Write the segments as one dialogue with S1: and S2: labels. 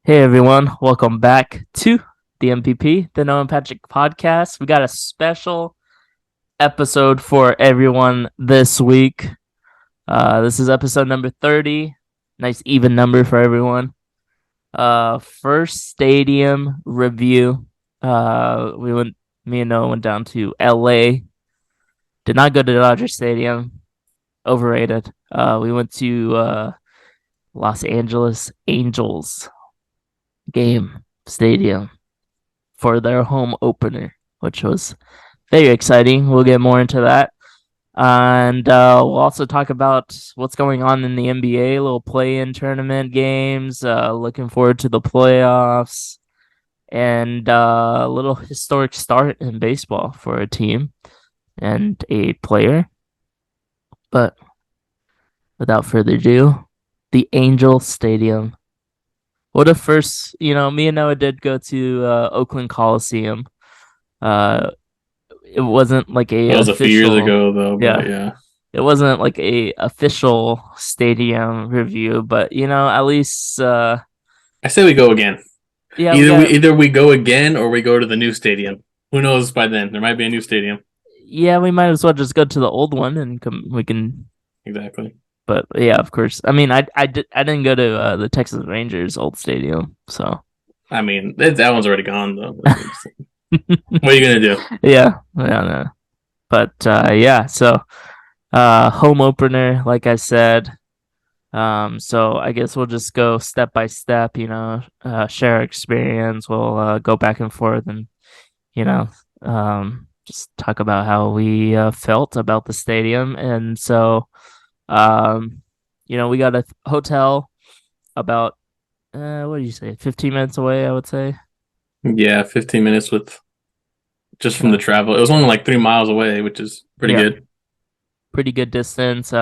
S1: Hey everyone, welcome back to the MPP, the Noah and Patrick podcast. We got a special episode for everyone this week. This is episode number 30. Nice even number for everyone. First stadium review. Me and Noah went down to LA. Did not go to Dodger Stadium. Overrated. We went to Los Angeles Angels game stadium for their home opener, which was very exciting. We'll get more into that. And we'll also talk about what's going on in the NBA, little play-in tournament games. Looking forward to the playoffs and a little historic start in baseball for a team and a player. But without further ado, the Angel Stadium. What a first, me and Noah did go to Oakland Coliseum. Uh, it wasn't like a
S2: That was a few years
S1: official,
S2: ago, though, but
S1: yeah,
S2: yeah.
S1: it wasn't like a official stadium review, but at least,
S2: I say we go again.
S1: yeah, we
S2: Either we go again or we go to the new stadium. Who knows by then? There might be a new stadium.
S1: we might as well just go to the old one and we can,
S2: Exactly.
S1: but yeah, of course. I mean, I didn't go to the Texas Rangers old stadium, so
S2: I mean, that one's already gone, though. What are you gonna do?
S1: yeah, no. But yeah, so home opener, like I said. So I guess we'll just go step by step, share experience. We'll go back and forth and, you know, just talk about how we felt about the stadium. And so, um, we got a hotel about, what do you say, 15 minutes away, I would say.
S2: Yeah, 15 minutes with just from the
S1: Yeah.
S2: travel. It was only like 3 miles away, which is pretty
S1: Yeah.
S2: good.
S1: Pretty good distance.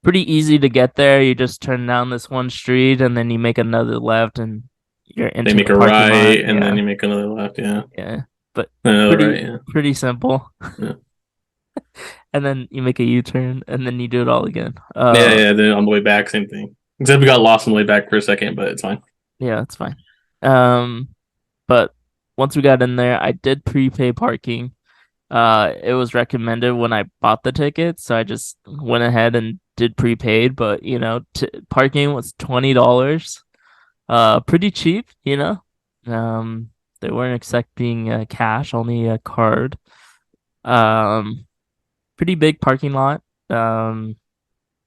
S1: Pretty easy to get there. You just turn down this one street and then you make another left and you're
S2: They
S1: into
S2: make
S1: the
S2: a
S1: parking lot.
S2: right and then
S1: Yeah.
S2: you make another left. Yeah,
S1: Yeah. But
S2: another right.
S1: pretty
S2: Yeah,
S1: pretty simple.
S2: yeah,
S1: And then you make a U-turn and then you do it all again.
S2: yeah. Then on the way back, same thing. Except we got lost on the way back for a second, but it's fine.
S1: Yeah, it's fine. Um but once we got in there, I did prepay parking. It was recommended when I bought the ticket, so I just went ahead and did prepaid, but parking was $20. Pretty cheap, they weren't accepting cash, only a card. Um, Pretty big parking lot. Um,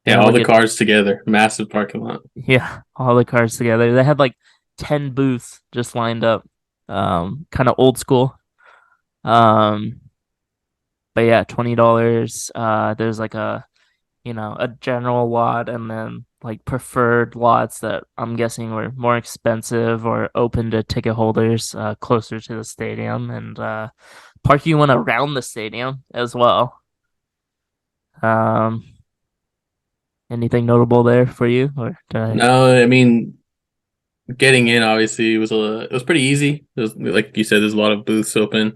S1: they
S2: Yeah,
S1: have
S2: all
S1: like
S2: the
S1: a
S2: cars together, massive parking lot.
S1: yeah, all the cars together. They had like 10 booths just lined up. Kind of old school. Um, but yeah, $20. There's like a general lot and then like preferred lots that I'm guessing were more expensive or open to ticket holders closer to the stadium and parking went around the stadium as well. Um, Anything notable there for you or did I?
S2: No, I mean getting in obviously it was pretty easy. Like you said, there's a lot of booths open.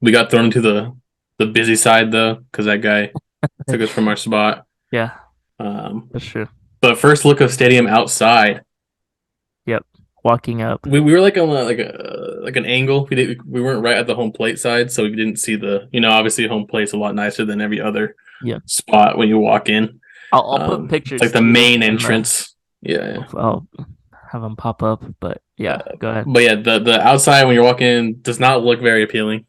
S2: We got thrown into the busy side though because that guy took us from our spot.
S1: Yeah,
S2: Um,
S1: that's true.
S2: but first look of stadium outside,
S1: Yep, walking up.
S2: we were like on like an angle. We weren't right at the home plate side, so we didn't see obviously home plate's a lot nicer than every other
S1: Yep,
S2: spot when you walk in.
S1: I'll put
S2: It's like
S1: pictures
S2: the
S1: too
S2: main
S1: in the.
S2: entrance. Yeah,
S1: I'll have them pop up, but yeah, go ahead.
S2: but yeah, the outside when you're walking in does not look very appealing.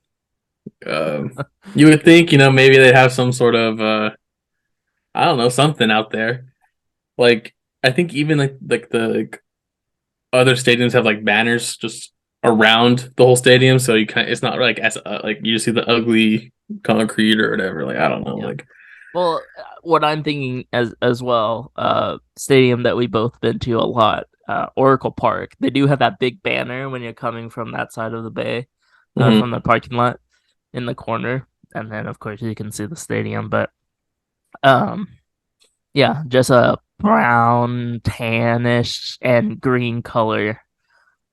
S2: You would think, maybe they'd have some sort of I don't know, something out there. Like I think even like the other stadiums have like banners just around the whole stadium, so it's not like as like you just see the ugly concrete or whatever. Like I don't know,
S1: Yeah.
S2: like
S1: Well, what I'm thinking as well, stadium that we both been to a lot, Oracle Park. They do have that big banner when you're coming from that side of the bay, from
S2: mhm.
S1: the parking lot in the corner, and then of course you can see the stadium. But um, yeah, just a brown, tannish, and green color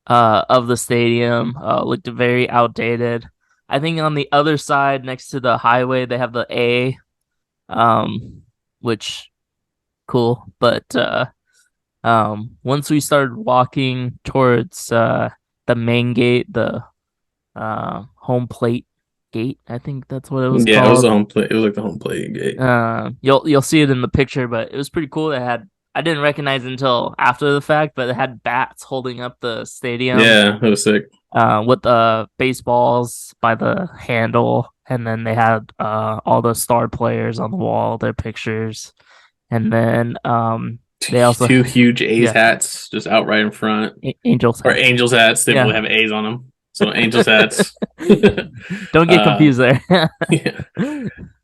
S1: of the stadium. Looked very outdated. I think on the other side, next to the highway, they have the A, um, which cool, but Once we started walking towards the main gate, the home plate gate, I think that's what it was
S2: Yeah, it was
S1: called.
S2: the home plate. It was like the home plate gate.
S1: You'll see it in the picture, but it was pretty cool. It had I didn't recognize it until after the fact, but it had bats holding up the stadium
S2: Yeah, it was sick.
S1: with the baseballs by the handle, and then they had all the star players on the wall, their pictures, and then they also
S2: Two huge A's
S1: yeah,
S2: hats just out right in front,
S1: Angels
S2: or
S1: hat.
S2: Angels hats. They both
S1: Yeah.
S2: have A's on them. So Angels hats.
S1: Don't get
S2: uh,
S1: confused there.
S2: yeah,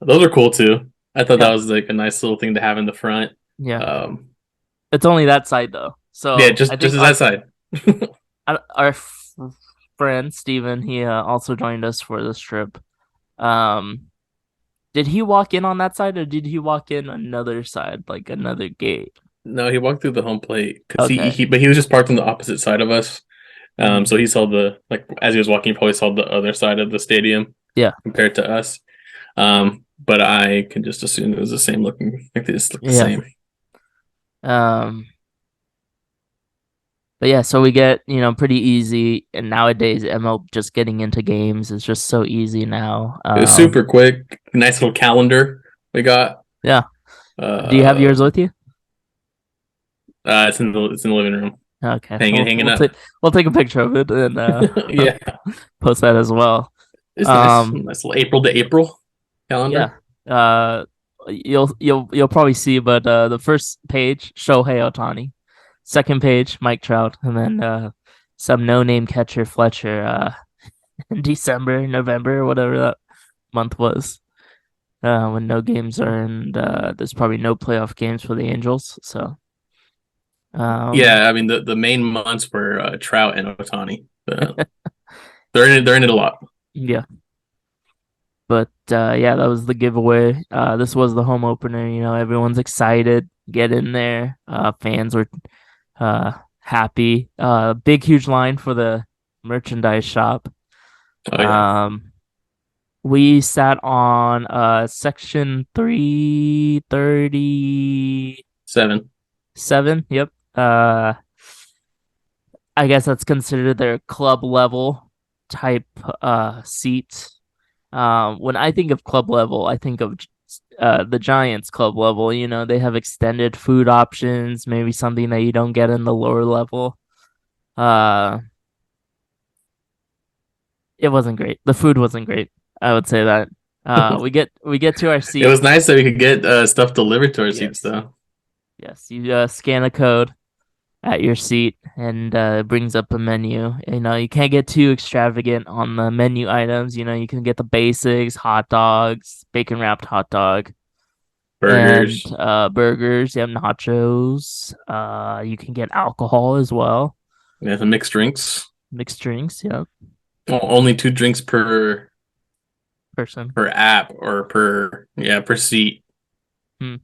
S2: those are cool too. I thought that
S1: Yeah.
S2: was like a nice little thing to have in the front.
S1: Yeah.
S2: Um,
S1: It's only that side though.
S2: yeah,
S1: So I
S2: just
S1: think
S2: as that side.
S1: our friend Steven, he also joined us for this trip. Um, did he walk in on that side or did he walk in another side, like another gate?
S2: No, he walked through the home plate because
S1: Okay.
S2: but he was just parked on the opposite side of us. So
S1: Hmm.
S2: he saw the like as he was walking, he probably saw the other side of the stadium
S1: Yeah.
S2: compared to us. But I can just assume it was the same looking. Like they just look the
S1: Yeah.
S2: same.
S1: Um, but yeah, so we get, pretty easy. And nowadays, ML just getting into games is just so easy now.
S2: It was super quick. Nice little calendar we got.
S1: Yeah. Do you have
S2: Uh,
S1: yours with you?
S2: it's in the living room,
S1: Okay.
S2: hanging up.
S1: We'll take a picture of it and
S2: Yeah,
S1: post that as well.
S2: it's nice.
S1: Um,
S2: Nice little April to April
S1: yeah.
S2: calendar.
S1: Uh, you'll probably see, but the first page Shohei Ohtani, second page Mike Trout, and then some no-name catcher Fletcher. In December, November, whatever that month was, when no games are, and there's probably no playoff games for the Angels. So, um,
S2: Yeah, I mean the main months were Trout and Otani. They're in it a lot.
S1: yeah. But yeah, that was the giveaway. This was the home opener. Everyone's excited. Get in there. Fans were happy. Big, huge line for the merchandise shop.
S2: Oh yeah,
S1: Um, we sat on section 337.
S2: 7.
S1: Yep. I guess that's considered their club level type seat. When I think of club level, I think of the Giants club level. They have extended food options, maybe something that you don't get in the lower level. Uh, it wasn't great. The food wasn't great. I would say that. We get to our
S2: It was
S1: seats.
S2: nice that we could get stuff delivered to our seats
S1: Yes,
S2: though.
S1: yes. You scan a code at your seat, and it brings up a menu. You can't get too extravagant on the menu items. You can get the basics: hot dogs, bacon wrapped hot dog, and
S2: Burgers,
S1: burgers. You have nachos. You can get alcohol as well,
S2: yeah, the mixed drinks.
S1: mixed drinks. Yeah,
S2: Only 2 drinks
S1: person.
S2: per app or per seat.
S1: Hmm,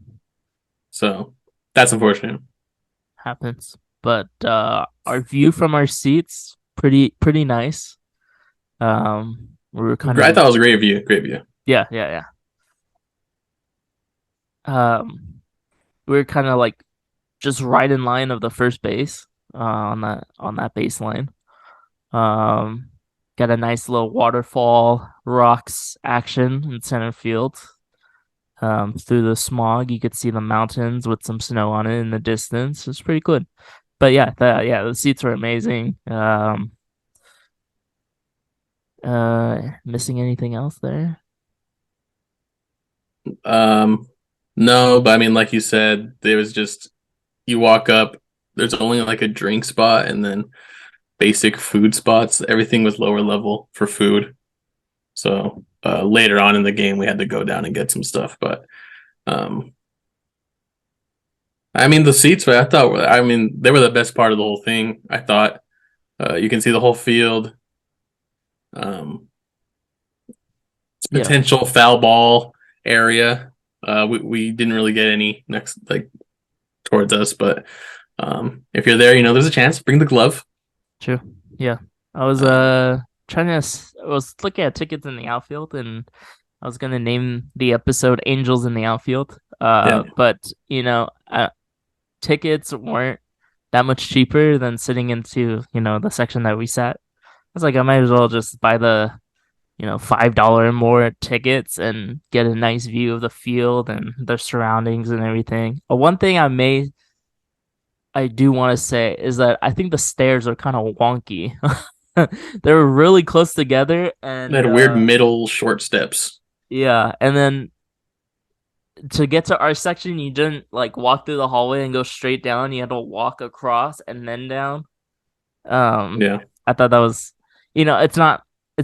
S2: So that's unfortunate.
S1: happens. But our view from our seats pretty nice. We were kind
S2: I
S1: of
S2: thought it was a great view. Great view.
S1: yeah. We were kind of like just right in line of the first base on that baseline. Um, got a nice little waterfall rocks action in center field. Through the smog, you could see the mountains with some snow on it in the distance. It's pretty good. But yeah, the seats were amazing. Missing anything else there?
S2: Um, no, but I mean, like you said, there was just you walk up. There's only like a drink spot and then basic food spots. Everything was lower level for food. So later on in the game, we had to go down and get some stuff. But um, I mean, the seats. I thought. I mean, they were the best part of the whole thing. I thought you can see the whole field. Um,
S1: Yeah,
S2: Potential foul ball area. We didn't really get any next like towards us, but if you're there, there's a chance. Bring the glove.
S1: true. Yeah, I was
S2: Um,
S1: I was looking at tickets in the outfield, and I was gonna name the episode "Angels in the Outfield."
S2: yeah,
S1: But tickets weren't. that much cheaper than sitting into, the section that we sat. I was like, I might as well just buy the, $5 and more tickets and get a nice view of the field and the surroundings and everything. But one thing I do want to say is that I think the stairs are kind of wonky. They were really close together,
S2: They
S1: and
S2: had weird middle short steps.
S1: yeah, and then to get to our section, you didn't like walk through the hallway and go straight down. You had to walk across and then down. Um,
S2: Yeah.
S1: I thought that was, it's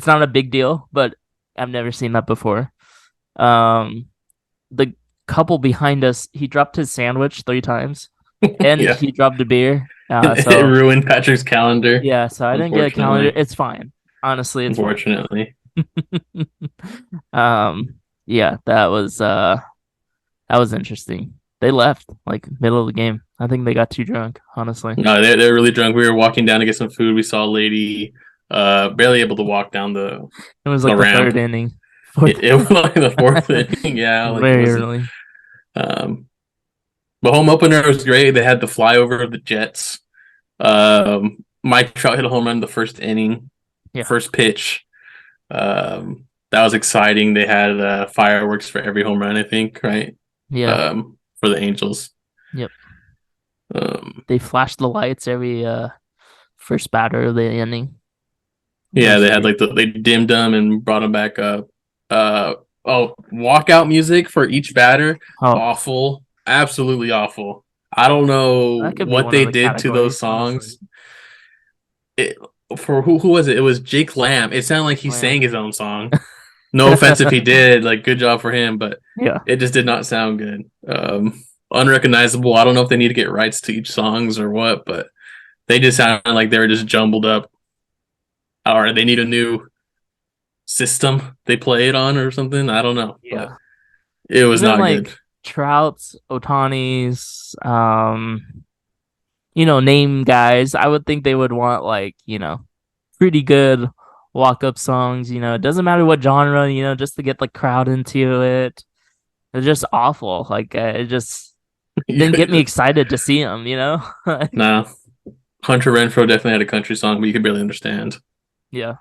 S1: not a big deal, but I've never seen that before. Um, the couple behind us, he dropped his sandwich 3 times, and
S2: Yeah.
S1: he dropped a beer.
S2: It
S1: So
S2: ruined Patrick's calendar,
S1: yeah, so I didn't get a calendar.
S2: unfortunately.
S1: It's fine. Honestly, it's fine.
S2: Unfortunately.
S1: Um, yeah, that was interesting. They left like middle of the game. I think they got too drunk, honestly.
S2: No, they're really drunk. We were walking down to get some food. We saw a lady barely able to walk down
S1: It was
S2: the
S1: like the
S2: ramp.
S1: third inning. Fourth.
S2: It was like the fourth inning. Yeah, like it
S1: Very
S2: wasn't.
S1: early.
S2: Um, the home opener was great. They had the flyover of the Jets. Mike Trout hit a home run in the first inning,
S1: Yeah.
S2: first pitch. That was exciting. They had fireworks for every home run, I think, right?
S1: Yeah.
S2: For the Angels.
S1: Yep.
S2: Um,
S1: They flashed the lights every first batter of the inning. That
S2: yeah,
S1: was
S2: they had
S1: pretty
S2: like
S1: cool.
S2: they dimmed them and brought them back up. Uh, oh, walkout music for each batter,
S1: Oh,
S2: awful, absolutely awful. I don't know
S1: that could be
S2: what
S1: one of
S2: they
S1: the
S2: did to those
S1: categories, honestly.
S2: songs. It, for who was it? It was Jake Lamb. It sounded like he sang
S1: Lamb.
S2: his own song. No offense if he did, like good job for him, but
S1: Yeah.
S2: it just did not sound good. Unrecognizable. I don't know if they need to get rights to each songs or what, but they just sounded like they were just jumbled up, or they need a new system they play it on or something. I don't know, but
S1: Yeah.
S2: it was
S1: Even
S2: not good.
S1: like Trout's, Otani's, name guys, I would think they would want like, pretty good walk up songs, it doesn't matter what genre, just to get the crowd into it. It's just awful. Like it just
S2: You
S1: didn't get
S2: could
S1: me
S2: just
S1: excited to see them.
S2: no. Hunter Renfro definitely had a country song, but you could barely understand.
S1: Yeah.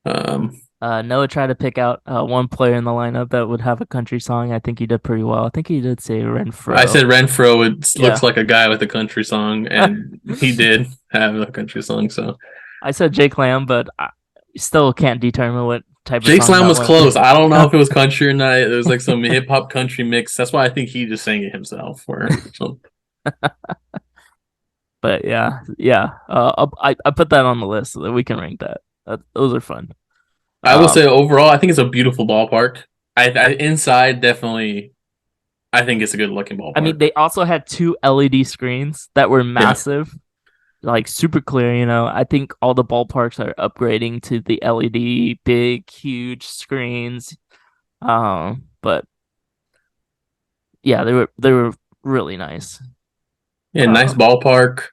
S2: Um,
S1: Noah tried to pick out one player in the lineup that would have a country song. I think he did pretty well. I think he did say
S2: I
S1: Renfro.
S2: said Renfro. It looks
S1: Yeah.
S2: like a guy with a country song, and he did have a country song. So
S1: I said Jake Lamb, but I still can't determine what type of
S2: Jake
S1: song
S2: Slam
S1: that
S2: was
S1: was.
S2: close. I don't know if it was country or not. It was like some hip hop country mix. That's why I think he just sang it himself. Or something.
S1: But yeah, yeah. I put that on the list so that we can rank that. Those are fun.
S2: I will
S1: Um,
S2: say overall, I think it's a beautiful ballpark. Inside definitely, I think it's a good looking
S1: I mean,
S2: ballpark.
S1: they also had two LED screens that were
S2: Yeah,
S1: massive, like super clear. I think all the ballparks are upgrading to the LED, big, huge screens. But yeah, they were really nice.
S2: yeah, nice
S1: Um,
S2: ballpark.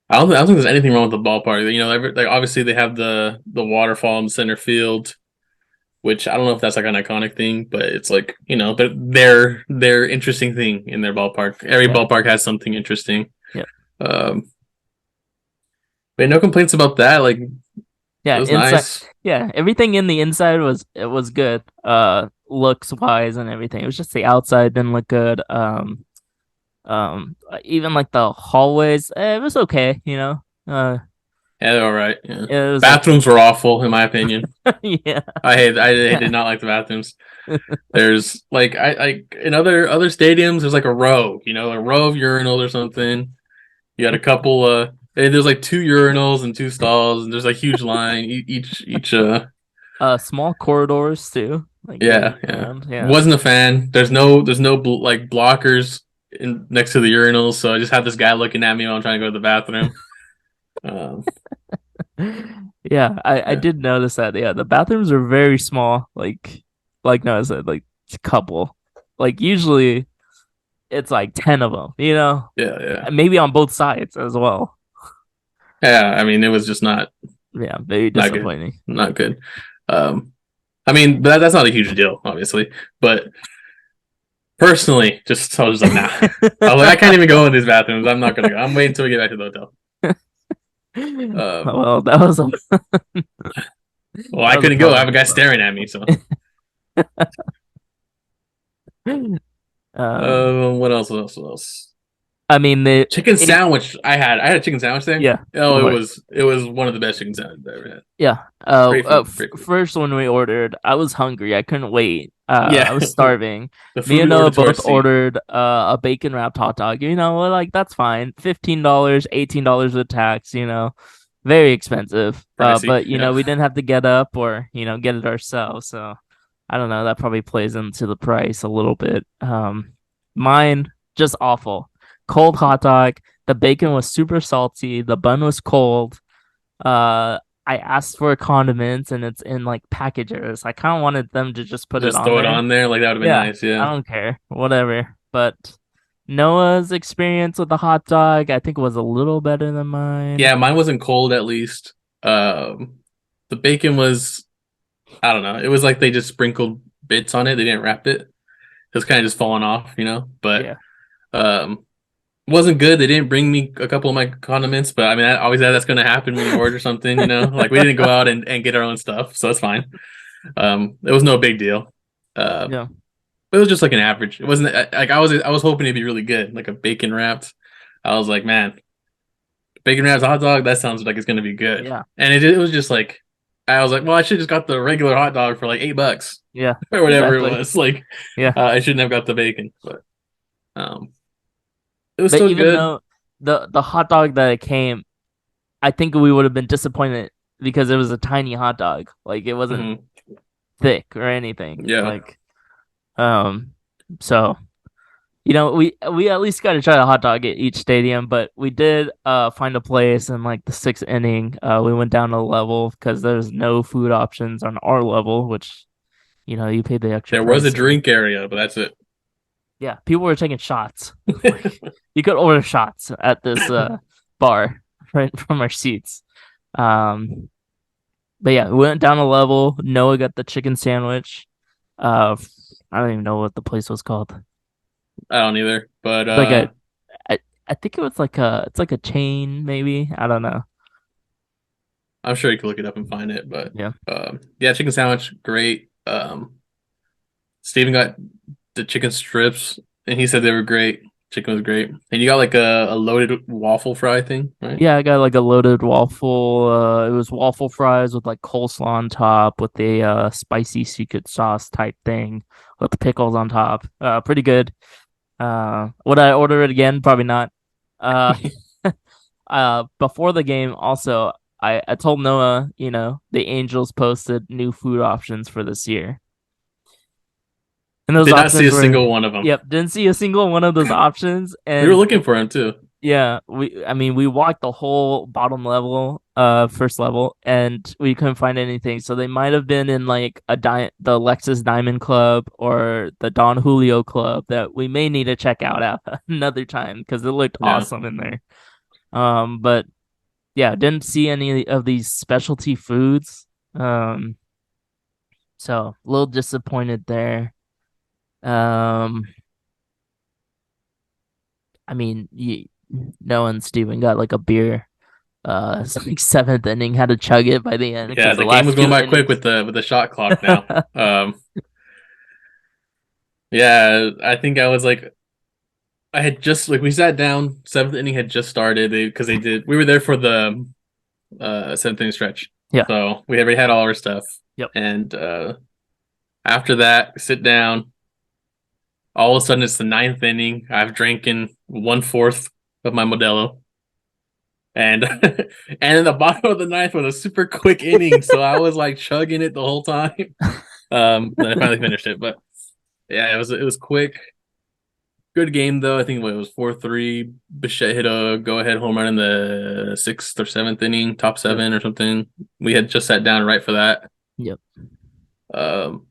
S2: I don't think there's anything wrong with the ballpark. Like obviously they have the waterfall in center field, which I don't know if that's like an iconic thing, but it's like their interesting thing in their ballpark. Every
S1: yeah,
S2: ballpark has something interesting.
S1: yeah,
S2: Um, but no complaints about that. Like it
S1: yeah.
S2: was
S1: Inside,
S2: nice.
S1: yeah, everything in the inside was good. Looks wise and everything. It was just the outside didn't look good. Even like the hallways, it was okay.
S2: Yeah, they're all right. Yeah,
S1: It was like,
S2: bathrooms were awful in my opinion.
S1: yeah,
S2: I did not like the bathrooms. There's like I in other stadiums there's like a row, a row of urinals or something. You had a couple there's like two urinals and two stalls and there's a huge line each
S1: small corridors too, like
S2: yeah,
S1: leading
S2: yeah.
S1: around. Yeah,
S2: Wasn't a fan. There's no like blockers in next to the urinals, so I just had this guy looking at me while I'm trying to go to the bathroom. Um,
S1: yeah. I
S2: yeah.
S1: did notice that. Yeah, the bathrooms are very small. Like no, I said like a couple. Like usually it's like 10 of them.
S2: Yeah, yeah.
S1: Maybe on both sides as well.
S2: Yeah, I mean it was just
S1: Yeah, very
S2: not good.
S1: disappointing.
S2: Not good. Um I mean, that's not a huge deal, obviously. But Personally, just I was just like, nah. I was like, I can't even go in these bathrooms. I'm not gonna go. I'm waiting until we get back to the hotel.
S1: Well, that was a
S2: Well,
S1: that
S2: I
S1: was a
S2: couldn't go. I have a
S1: problem.
S2: guy staring at me. So, what else? What else? What else?
S1: I mean,
S2: Chicken
S1: it,
S2: sandwich. I had a chicken sandwich there.
S1: yeah,
S2: Oh,
S1: go
S2: it
S1: for it.
S2: was it was one of the best chicken sandwiches I ever had.
S1: Yeah.
S2: Great food. Great food.
S1: First when we ordered, I was hungry. I couldn't wait.
S2: Yeah,
S1: I was starving.
S2: the
S1: Me
S2: food
S1: and
S2: we
S1: Noah
S2: ordered to our
S1: both
S2: seat.
S1: ordered a bacon wrapped hot dog. Like that's fine. $15, $18 with tax. Very expensive.
S2: Pricey.
S1: But
S2: Yeah.
S1: we didn't have to get up or get it ourselves. So I don't know. That probably plays into the price a little bit. Mine just awful. Cold hot dog. The bacon was super salty. The bun was cold. I asked for condiments and it's in like packages. I kind of wanted them to just put it
S2: Just
S1: on
S2: throw it
S1: there.
S2: on there. Like that would have been
S1: Yeah,
S2: nice.
S1: I
S2: Yeah.
S1: don't care. Whatever. But Noah's experience with the hot dog, I think was a little better than mine.
S2: Yeah, mine wasn't cold at least. Um, the bacon was, I don't know. It was like they just sprinkled bits on it. They didn't wrap it. It was kind of just falling off, you know. But
S1: Yeah.
S2: um, it wasn't good. They didn't bring me a couple of my condiments, but I mean, I always that's going to happen when you order something, you know. Like we didn't go out and get our own stuff, so it's fine. It was no big deal. Uh,
S1: Yeah.
S2: but it was just like an average. It wasn't like I was hoping it'd be really good, like a bacon wrapped. I was like, man, bacon wrapped hot dog. That sounds like it's going to be good.
S1: Yeah.
S2: And it was just like I was like, well, I should just got the regular hot dog for like $8
S1: Yeah.
S2: or whatever it
S1: Exactly.
S2: was. Like
S1: Yeah.
S2: I shouldn't have got the bacon, but um, it was
S1: But
S2: still
S1: even
S2: good.
S1: though the hot dog that it came, I think we would have been disappointed because it was a tiny hot dog. Like it wasn't
S2: Hmm.
S1: thick or anything.
S2: Yeah,
S1: Like um so we at least got to try the hot dog at each stadium, but we did find a place in like the sixth inning. We went down a level because there's no food options on our level, which you pay the extra
S2: there was a
S1: price.
S2: drink area, but that's it.
S1: Yeah, people were taking shots. Like you could order shots at this bar right from our seats. Um, but yeah, we went down a level. Noah got the chicken sandwich. Uh, I don't even know what the place was called.
S2: I don't either, but
S1: Like a I think it was like a chain maybe. I don't know.
S2: I'm sure you can look it up and find it. But
S1: Yeah.
S2: yeah, chicken sandwich, great. Steven got the chicken strips, and he said they were great. Chicken was great, and you got like a loaded waffle fry thing, right?
S1: Yeah, I got like a loaded waffle. It was waffle fries with like coleslaw on top with a spicy secret sauce type thing with pickles on top. Pretty good. Would I order it again? Probably not. Uh before the game also I told Noah, the Angels posted new food options for this year. And those
S2: Did not see
S1: options
S2: a
S1: were,
S2: single one of them.
S1: yep, didn't see a single one of those options.
S2: We were
S1: And
S2: looking for him too.
S1: yeah, I mean, we walked the whole bottom level, first level, and we couldn't find anything. So they might have been in like the Lexus Diamond Club or the Don Julio Club that we may need to check out at another time because it looked
S2: Yeah,
S1: awesome in there. But yeah, didn't see any of these specialty foods. Um, so a little disappointed there. Um, I mean, Noah and Steven got like a beer. It's like seventh inning, had to chug it by the end
S2: yeah.
S1: because the
S2: The game was
S1: last
S2: going
S1: two
S2: by quick
S1: innings.
S2: with the shot clock now. Yeah, I think I was like I had just like we sat down. Seventh inning had just started because they did. We were there for the seventh inning stretch,
S1: Yeah.
S2: so we already had all our stuff.
S1: Yep.
S2: And after that, sit down. All of a sudden, it's the ninth inning. I've drinking 1/4 of my Modelo, and and in the bottom of the ninth was a super quick inning. So I was like chugging it the whole time. Then I finally finished it, but yeah, it was quick. Good game though. I think it was 4-3. Bichette hit a go-ahead home run in the sixth or seventh inning, top
S1: Yep.
S2: seven or something. We had just sat down right for that.
S1: Yep.
S2: Um,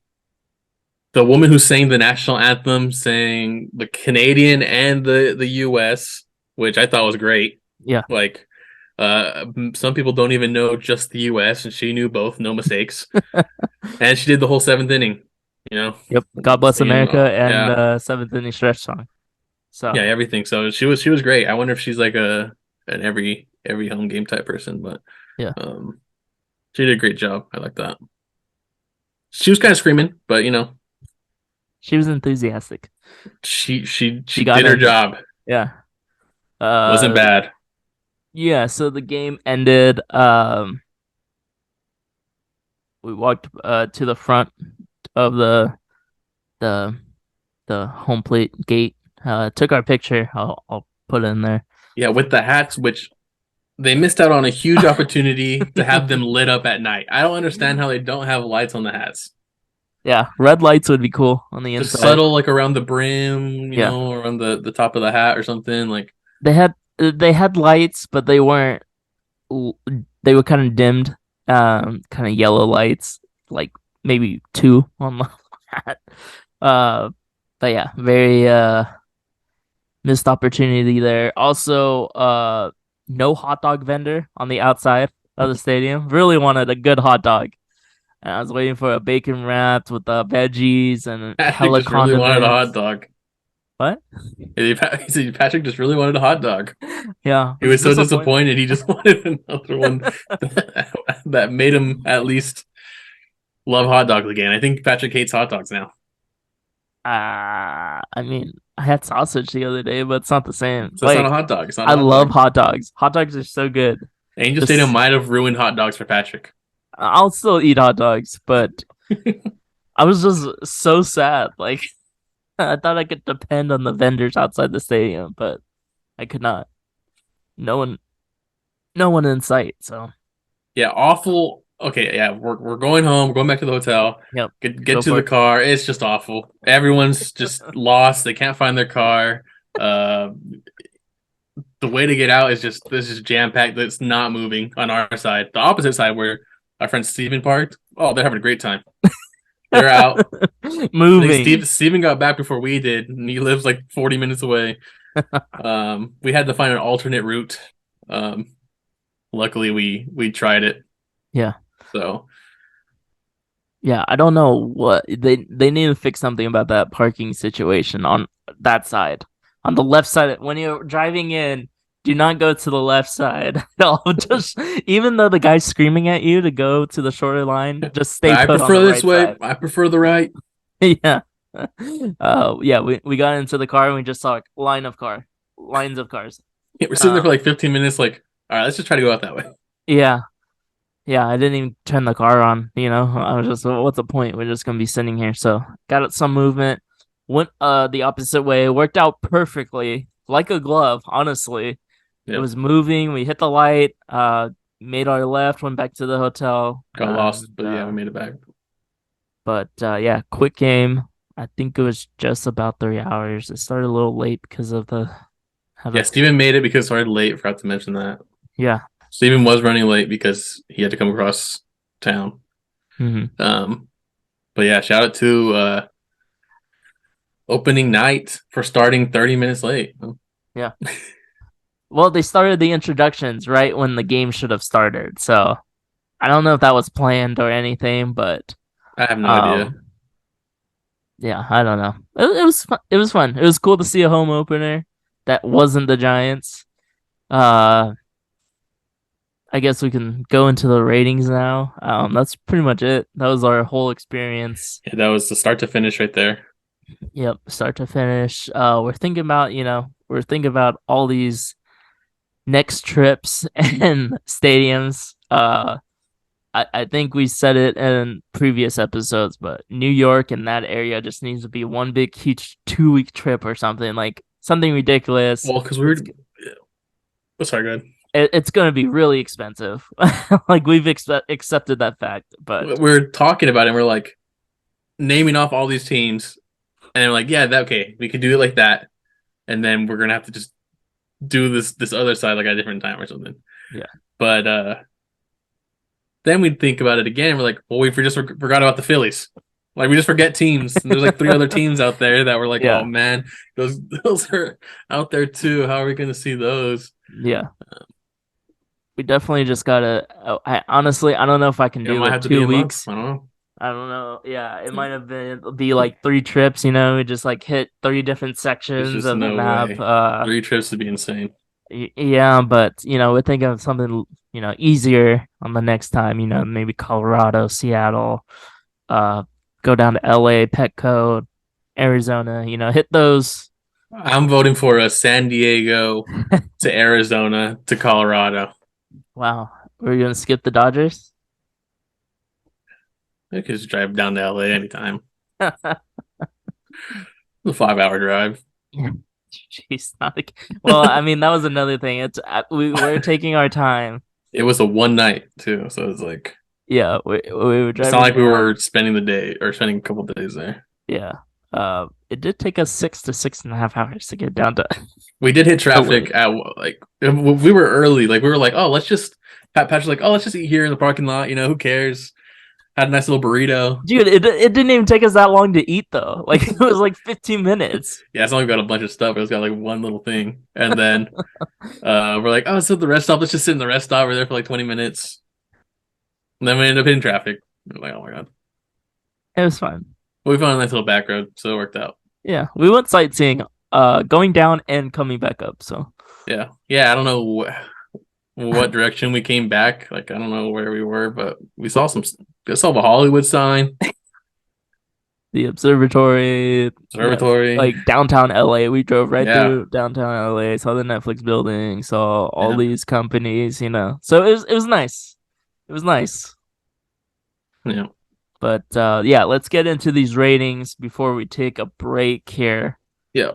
S2: the woman who sang the national anthem sang the Canadian and the U.S., which I thought was great.
S1: Yeah.
S2: Like, some people don't even know just the U.S., and she knew both, no mistakes. And she did the whole seventh inning. You know,
S1: Yep. God bless
S2: singing,
S1: America and
S2: yeah,
S1: Seventh Inning Stretch song.
S2: yeah,
S1: So
S2: everything. So she was great. I wonder if she's like an every home game type person, but
S1: yeah,
S2: um, she did a great job. I like that. She was kind of screaming, but
S1: she was enthusiastic.
S2: she
S1: She got
S2: did her
S1: in there.
S2: job.
S1: Yeah.
S2: Wasn't
S1: Uh,
S2: bad.
S1: yeah. So the game ended. We walked to the front of the the home plate gate. Took our picture. I'll put it in there.
S2: Yeah, with the hats, which they missed out on a huge opportunity to have them lit up at night. I don't understand how they don't have lights on the hats.
S1: Yeah, red lights would be cool on the
S2: Just
S1: inside.
S2: subtle, like around the brim,
S1: Yeah,
S2: around the top of the hat or something. Like,
S1: they had lights, but they weren't. They were kind of dimmed, kind of yellow lights, like maybe two on the hat. Uh, but yeah, very missed opportunity there. Also, no hot dog vendor on the outside of the stadium. Really wanted a good hot dog. And I was waiting for a bacon wrapped with the veggies and
S2: Patrick
S1: hella
S2: just really wanted a hot
S1: condiments.
S2: dog.
S1: What?
S2: He said Patrick just really wanted a hot dog.
S1: Yeah, I
S2: He
S1: was
S2: was so
S1: disappointed.
S2: disappointed. He just wanted another one that made him at least love hot dogs again. I think Patrick hates hot dogs now.
S1: I mean, I had sausage the other day, but it's not the same.
S2: So it's not a
S1: Like,
S2: hot dog. It's not a
S1: I
S2: hot
S1: love
S2: dog.
S1: hot dogs. Hot dogs are so good.
S2: Angel Stadium
S1: Just,
S2: might have ruined hot dogs for Patrick.
S1: I'll still eat hot dogs, but I was just so sad. Like, I thought I could depend on the vendors outside the stadium, but I could not. No one, no one in sight. So,
S2: Yeah, awful. Okay, yeah, we're going home. We're going back to the hotel.
S1: yep,
S2: Get
S1: go
S2: to
S1: for
S2: the
S1: it.
S2: car. It's just awful. Everyone's just lost. They can't find their car. Uh, the way to get out is just this is jam packed. That's not moving on our side. The opposite side where our friend Steven parked. Oh, they're having a great time. They're out. I think
S1: Moving.
S2: Steven got back before we did, and he lives like 40 minutes away. We had to find an alternate route. Um, luckily we tried it.
S1: Yeah.
S2: So
S1: Yeah, I don't know what they need to fix something about that parking situation on that side. On the left side, when you're driving in, do not go to the left side. No, just even though the guy's screaming at you to go to the shorter line, just stay
S2: I
S1: put on
S2: prefer
S1: the
S2: this
S1: right
S2: way.
S1: side.
S2: I prefer the right.
S1: Yeah. Yeah, we got into the car and we just saw a lines of cars.
S2: Yeah, we're sitting there
S1: Uh,
S2: for like 15 minutes. Like, all right, let's just try to go out that way.
S1: yeah, yeah, I didn't even turn the car on, I was just, "Well, what's the point? We're just gonna be sitting here." So got some movement, went the opposite way, worked out perfectly, like a glove, honestly. It
S2: Yeah,
S1: was moving, we hit the light, made our left, went back to the hotel.
S2: got lost, but yeah, we made it back.
S1: But yeah, quick game. I think it was just about 3 hours. It started a little late because of the how
S2: Yeah,
S1: the
S2: Steven made it because started late. Forgot to mention that.
S1: yeah.
S2: Steven was running late because he had to come across town.
S1: Hmm.
S2: Um, but yeah, shout out to opening night for starting 30 minutes late.
S1: Yeah. Well, they started the introductions right when the game should have started. So I don't know if that was planned or anything, but
S2: I have no idea.
S1: um, yeah, I don't know. It was fun. It was fun. It was cool to see a home opener that wasn't the Giants. Uh, I guess we can go into the ratings now. That's pretty much it. That was our whole experience.
S2: Yeah, that was the start to finish right there.
S1: Yep, start to finish. We're thinking about all these next trips and stadiums. I think we said it in previous episodes, but New York and that area just needs to be one big huge 2 week trip or something, like something ridiculous.
S2: Well, because we were.
S1: It's
S2: Oh, sorry, go ahead.
S1: it's going to be really expensive. Like we've accepted that fact, but
S2: We're talking about it. And we're like naming off all these teams, and they're like, "Yeah, that okay. We could do it like that." And then we're gonna have to just do this other side like at a different time or something.
S1: yeah,
S2: But then we'd think about it again. And we're like, well, we just forgot about the Phillies. Like we just forget teams. And there's like three other teams out there that were like, oh
S1: yeah,
S2: man, those are out there too. How are we gonna see those?
S1: yeah. We definitely just gotta. I honestly, I don't know if I can
S2: It
S1: do
S2: might
S1: it
S2: have to be
S1: two
S2: a month.
S1: weeks.
S2: I don't know.
S1: I don't know. Yeah, it might have be like 3 trips. We just like hit 3 different
S2: There's
S1: sections
S2: just
S1: of the
S2: no
S1: map.
S2: way. 3 trips would be insane.
S1: Yeah, but we're thinking of something easier on the next time. Maybe Colorado, Seattle, uh, go down to LA, Petco, Arizona. Hit those.
S2: I'm voting for a San Diego to Arizona to Colorado.
S1: Wow, we're gonna skip the Dodgers.
S2: I could just drive down to LA anytime. It's a 5 hour drive.
S1: Jeez, not again. Well, I mean that was another thing. We're taking our time.
S2: It was a one night too, so it's like
S1: Yeah, we were
S2: it's not
S1: driving
S2: like we
S1: down.
S2: were spending the day or spending a couple days there.
S1: Yeah. It did take us 6 to 6.5 hours to get down to
S2: We did hit
S1: LA.
S2: traffic at like we were early. Like we were like, oh, let's just. Patrick's like, oh, let's just eat here in the parking lot. Who cares? Had a nice little burrito.
S1: Dude, it didn't even take us that long to eat though. Like it was like 15 minutes.
S2: Yeah, it's only got a bunch of stuff. It was got like one little thing, and then we're like, oh, it's at the rest stop. Let's just sit in the rest stop. We're there for like 20 minutes, and then we ended up hitting traffic. We're like, oh my god.
S1: It was fun.
S2: But we found a nice little back road, so it worked out.
S1: Yeah, we went sightseeing, going down and coming back up. So
S2: Yeah, yeah. I don't know what direction we came back. Like I don't know where we were, but we saw some. I saw the Hollywood sign,
S1: the observatory,
S2: observatory.
S1: like downtown LA. We drove right
S2: Yeah,
S1: through downtown LA, saw the Netflix building, saw all
S2: yeah,
S1: these companies. So it was nice. It was nice.
S2: yeah.
S1: But yeah, let's get into these ratings before we take a break here.
S2: Yeah.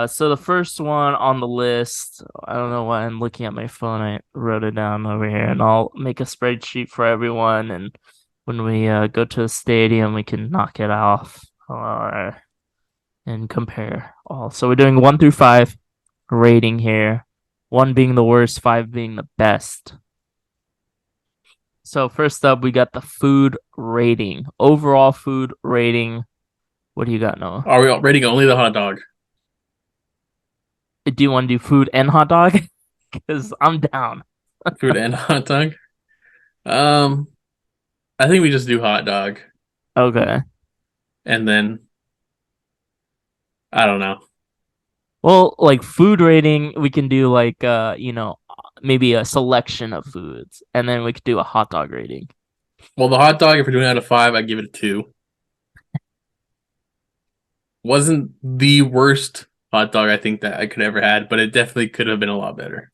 S1: So the first one on the list, I don't know why I'm looking at my phone. I wrote it down over here, and I'll make a spreadsheet for everyone. And when we go to the stadium, we can knock it off and compare all. So we're doing 1 through 5 rating here. 1 being the worst, 5 being the best. So first up, we got the food rating. Overall food rating. What do you got, Noah?
S2: Are we rating only the hot dog?
S1: Do you want to do food and hot dog? Because I'm down.
S2: Food and hot dog? Um, I think we just do hot dog,
S1: Okay.
S2: and then I don't know.
S1: Well, like food rating, we can do like maybe a selection of foods, and then we could do a hot dog rating.
S2: Well, the hot dog, if we're doing it out of 5, I give it a 2. Wasn't the worst hot dog I think that I could ever had, but it definitely could have been a lot better.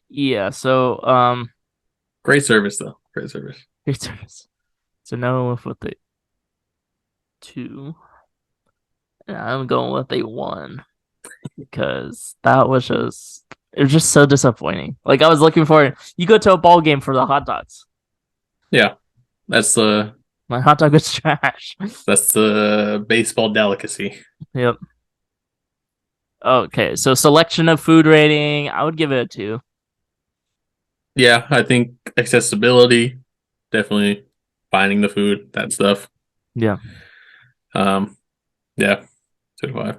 S1: Yeah. So
S2: Great service though. Great service.
S1: here's service. So now with the 2, and I'm going with a 1 because it was just so disappointing. Like I was looking for it. You go to a ball game for the hot dogs.
S2: Yeah, that's the
S1: My hot dog was trash.
S2: that's the baseball delicacy.
S1: Yep. Okay, so selection of food rating, I would give it a 2.
S2: Yeah, I think accessibility, definitely finding the food, that stuff.
S1: Yeah.
S2: Um, yeah, 2 to 5.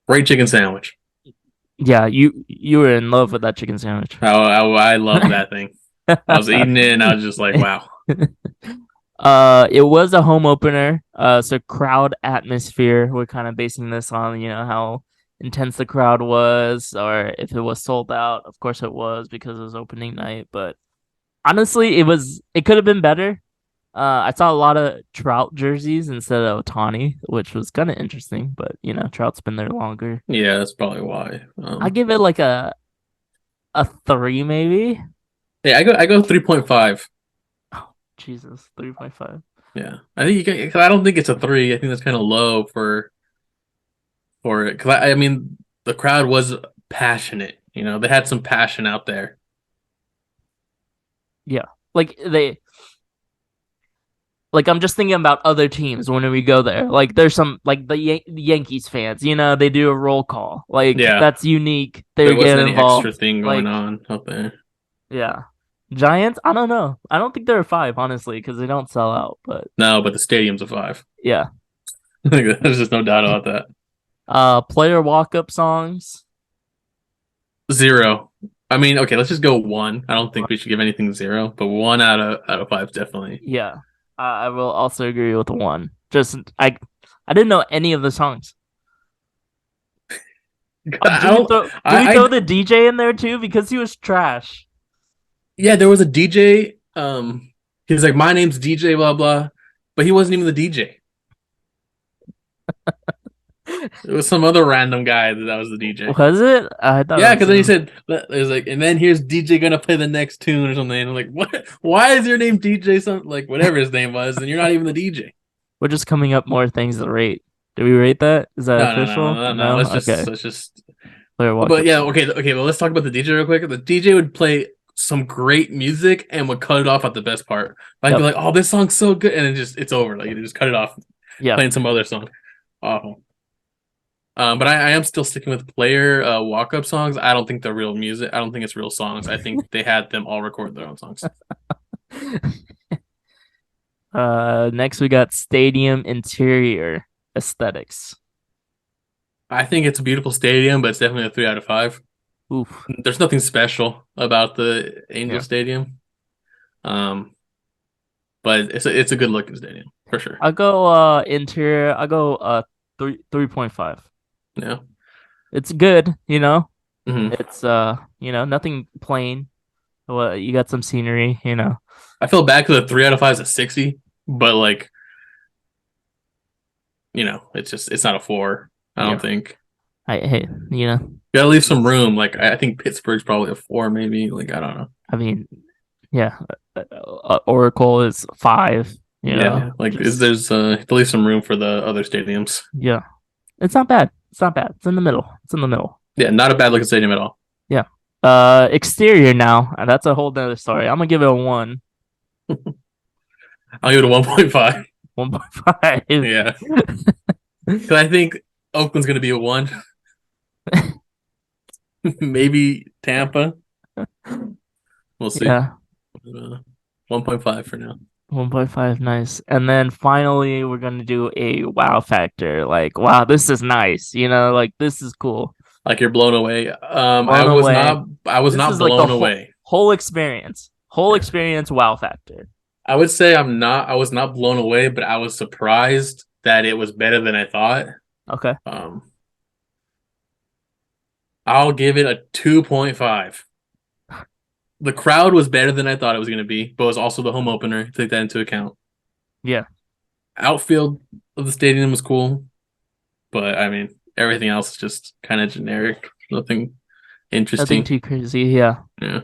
S2: Great chicken sandwich.
S1: Yeah, you were in love with that chicken sandwich.
S2: I love that thing. I was eating it and I was just like, wow.
S1: It was a home opener. So crowd atmosphere. We're kind of basing this on, how intense the crowd was, or if it was sold out. Of course, it was because it was opening night. But honestly, it could have been better. I saw a lot of Trout jerseys instead of Otani, which was kind of interesting. But Trout's been there longer.
S2: Yeah, that's probably why.
S1: I give it like a 3 maybe.
S2: Yeah, I go 3.5.
S1: Oh, Jesus, 3.5.
S2: Yeah, I think you can. Cause I don't think it's a 3. I think that's kind of low for it. Because I mean, the crowd was passionate. They had some passion out there.
S1: Yeah, I'm just thinking about other teams when we go there. Like there's some like the Yankees fans, they do a roll call. Like
S2: Yeah,
S1: that's unique. They
S2: there
S1: get
S2: wasn't any
S1: involved.
S2: extra thing
S1: Like
S2: going on out there.
S1: yeah, Giants. I don't know. I don't think they're a 5 honestly because they don't sell out. But
S2: No, but the stadium's a 5.
S1: yeah,
S2: There's just no doubt about that.
S1: player walk up songs.
S2: 0. I mean, okay, let's just go one. I don't think we should give anything zero, but one out of five definitely.
S1: Yeah, I will also agree with one. Just I didn't know any of the songs. Oh,
S2: I don't.
S1: do we
S2: I
S1: throw the DJ in there too because he was trash?
S2: Yeah, there was a DJ. He was like, "My name's DJ, blah blah," but he wasn't even the DJ. It was some other random guy that was the DJ.
S1: Was it? I thought it
S2: Yeah,
S1: was
S2: because then he
S1: him.
S2: said, "It was like," and then here's DJ gonna play the next tune or something. And I'm like, "What? Why is your name DJ? Something like whatever his name was, and you're not even the DJ."
S1: We're just coming up more things to rate. Do we rate that? Is that
S2: No, no, no,
S1: official?
S2: no, no.
S1: No. Okay.
S2: Let's just.
S1: Player walk
S2: But
S1: up
S2: yeah,
S1: song.
S2: okay, okay. Well, let's talk about the DJ real quick. The DJ would play some great music and would cut it off at the best part. I'd be
S1: Yep.
S2: like, "Oh, this song's so good," and it's over. Like, you just cut it off,
S1: Yeah.
S2: playing some other song. Awful. But I am still sticking with player walk up songs. I don't think they're real music. I don't think it's real songs. I think they had them all record their own songs.
S1: Next we got stadium interior aesthetics.
S2: I think it's a beautiful stadium, but it's definitely a 3 out of 5.
S1: Oof.
S2: There's nothing special about the Angel
S1: Yeah.
S2: Stadium, um, but it's a good looking stadium for sure.
S1: I'll go interior. I'll go 3.5.
S2: Yeah.
S1: It's good, you know.
S2: Hmm.
S1: It's nothing plain. Well, you got some scenery, you know.
S2: I feel bad because a 3 out of 5 is a 60, but like it's not a 4. I
S1: Yeah.
S2: don't think.
S1: Hey, you know,
S2: You gotta leave some room. Like I think Pittsburgh's probably a 4, maybe. Like I don't know.
S1: I mean, yeah, Oracle is 5, you
S2: Yeah,
S1: know.
S2: like
S1: Just
S2: there's to leave some room for the other stadiums.
S1: yeah. It's not bad. It's not bad. It's in the middle. It's in the middle.
S2: Yeah, not a bad looking stadium at all.
S1: Yeah. Exterior now. That's a whole nother story. I'm gonna give it a 1.
S2: I'll give it a 1.5.
S1: 1.5.
S2: Yeah, because I think Oakland's gonna be a 1. Maybe Tampa. We'll see.
S1: Yeah.
S2: 1.5 for now.
S1: 1.5, nice. And then finally, we're gonna do a wow factor. Like, wow, this is nice. You know, like this is cool.
S2: Like you're blown away. I
S1: Blown
S2: was
S1: away.
S2: not. I was
S1: This
S2: not
S1: is like the
S2: blown away.
S1: whole experience. Whole experience wow factor.
S2: I would say I'm not. I was not blown away, but I was surprised that it was better than I thought.
S1: Okay.
S2: I'll give it a 2.5. The crowd was better than I thought it was going to be, but it was also the home opener. Take that into account.
S1: Yeah.
S2: Outfield of the stadium was cool, but I mean everything else is just kind of generic. Nothing interesting.
S1: Nothing too crazy. Yeah.
S2: Yeah.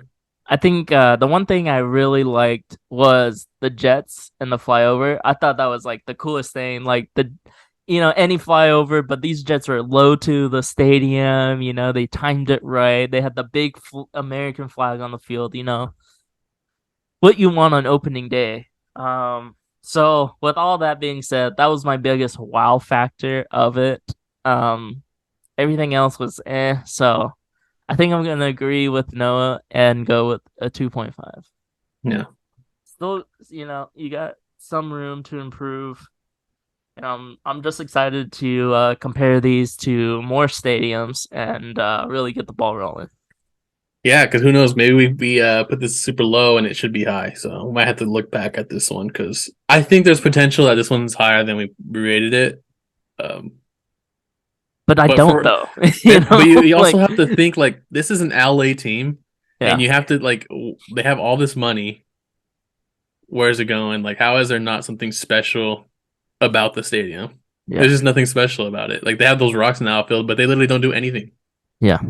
S1: I think the one thing I really liked was the jets and the flyover. I thought that was like the coolest thing. Like any flyover, but these jets were low to the stadium. You know, they timed it right. They had the big American flag on the field. You know, what you want on opening day. So with all that being said, that was my biggest wow factor of it. Everything else was eh. So I think I'm gonna agree with Noah and go with a 2.5.
S2: Yeah.
S1: Still, you got some room to improve. I'm just excited to compare these to more stadiums and really get the ball rolling.
S2: Yeah, because who knows? Maybe we put this super low and it should be high. So we might have to look back at this one because I think there's potential that this one's higher than we rated it.
S1: But I don't though.
S2: But you also have to think like this is an LA team,
S1: Yeah.
S2: and you have to like they have all this money. Where's it going? Like, how is there not something special about the stadium?
S1: Yeah.
S2: There's just nothing special about it. Like they have those rocks in the outfield, but they literally don't do anything.
S1: Yeah.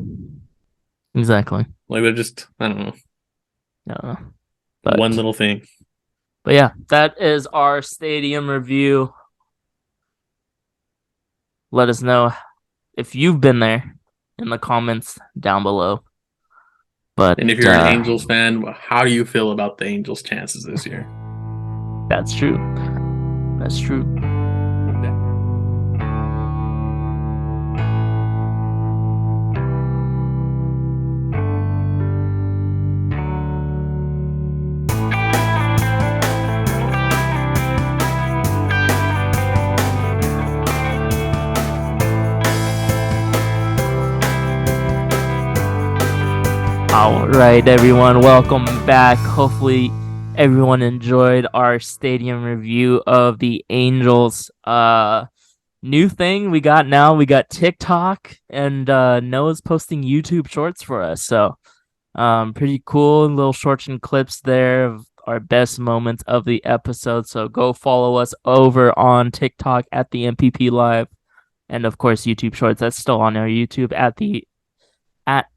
S1: Exactly.
S2: Like they're just I don't know.
S1: Yeah.
S2: One little thing.
S1: But yeah, that is our stadium review. Let us know if you've been there in the comments down below.
S2: And if you're an Angels fan, how do you feel about the Angels' chances this year?
S1: That's true. That's true. All right, everyone, welcome back. Hopefully, everyone enjoyed our stadium review of the Angels. New thing we got now, we got TikTok, and Noah's posting YouTube shorts for us. So, pretty cool little shorts and clips there of our best moments of the episode. So go follow us over on TikTok at the MPP Live, and of course YouTube Shorts. That's still on our YouTube at the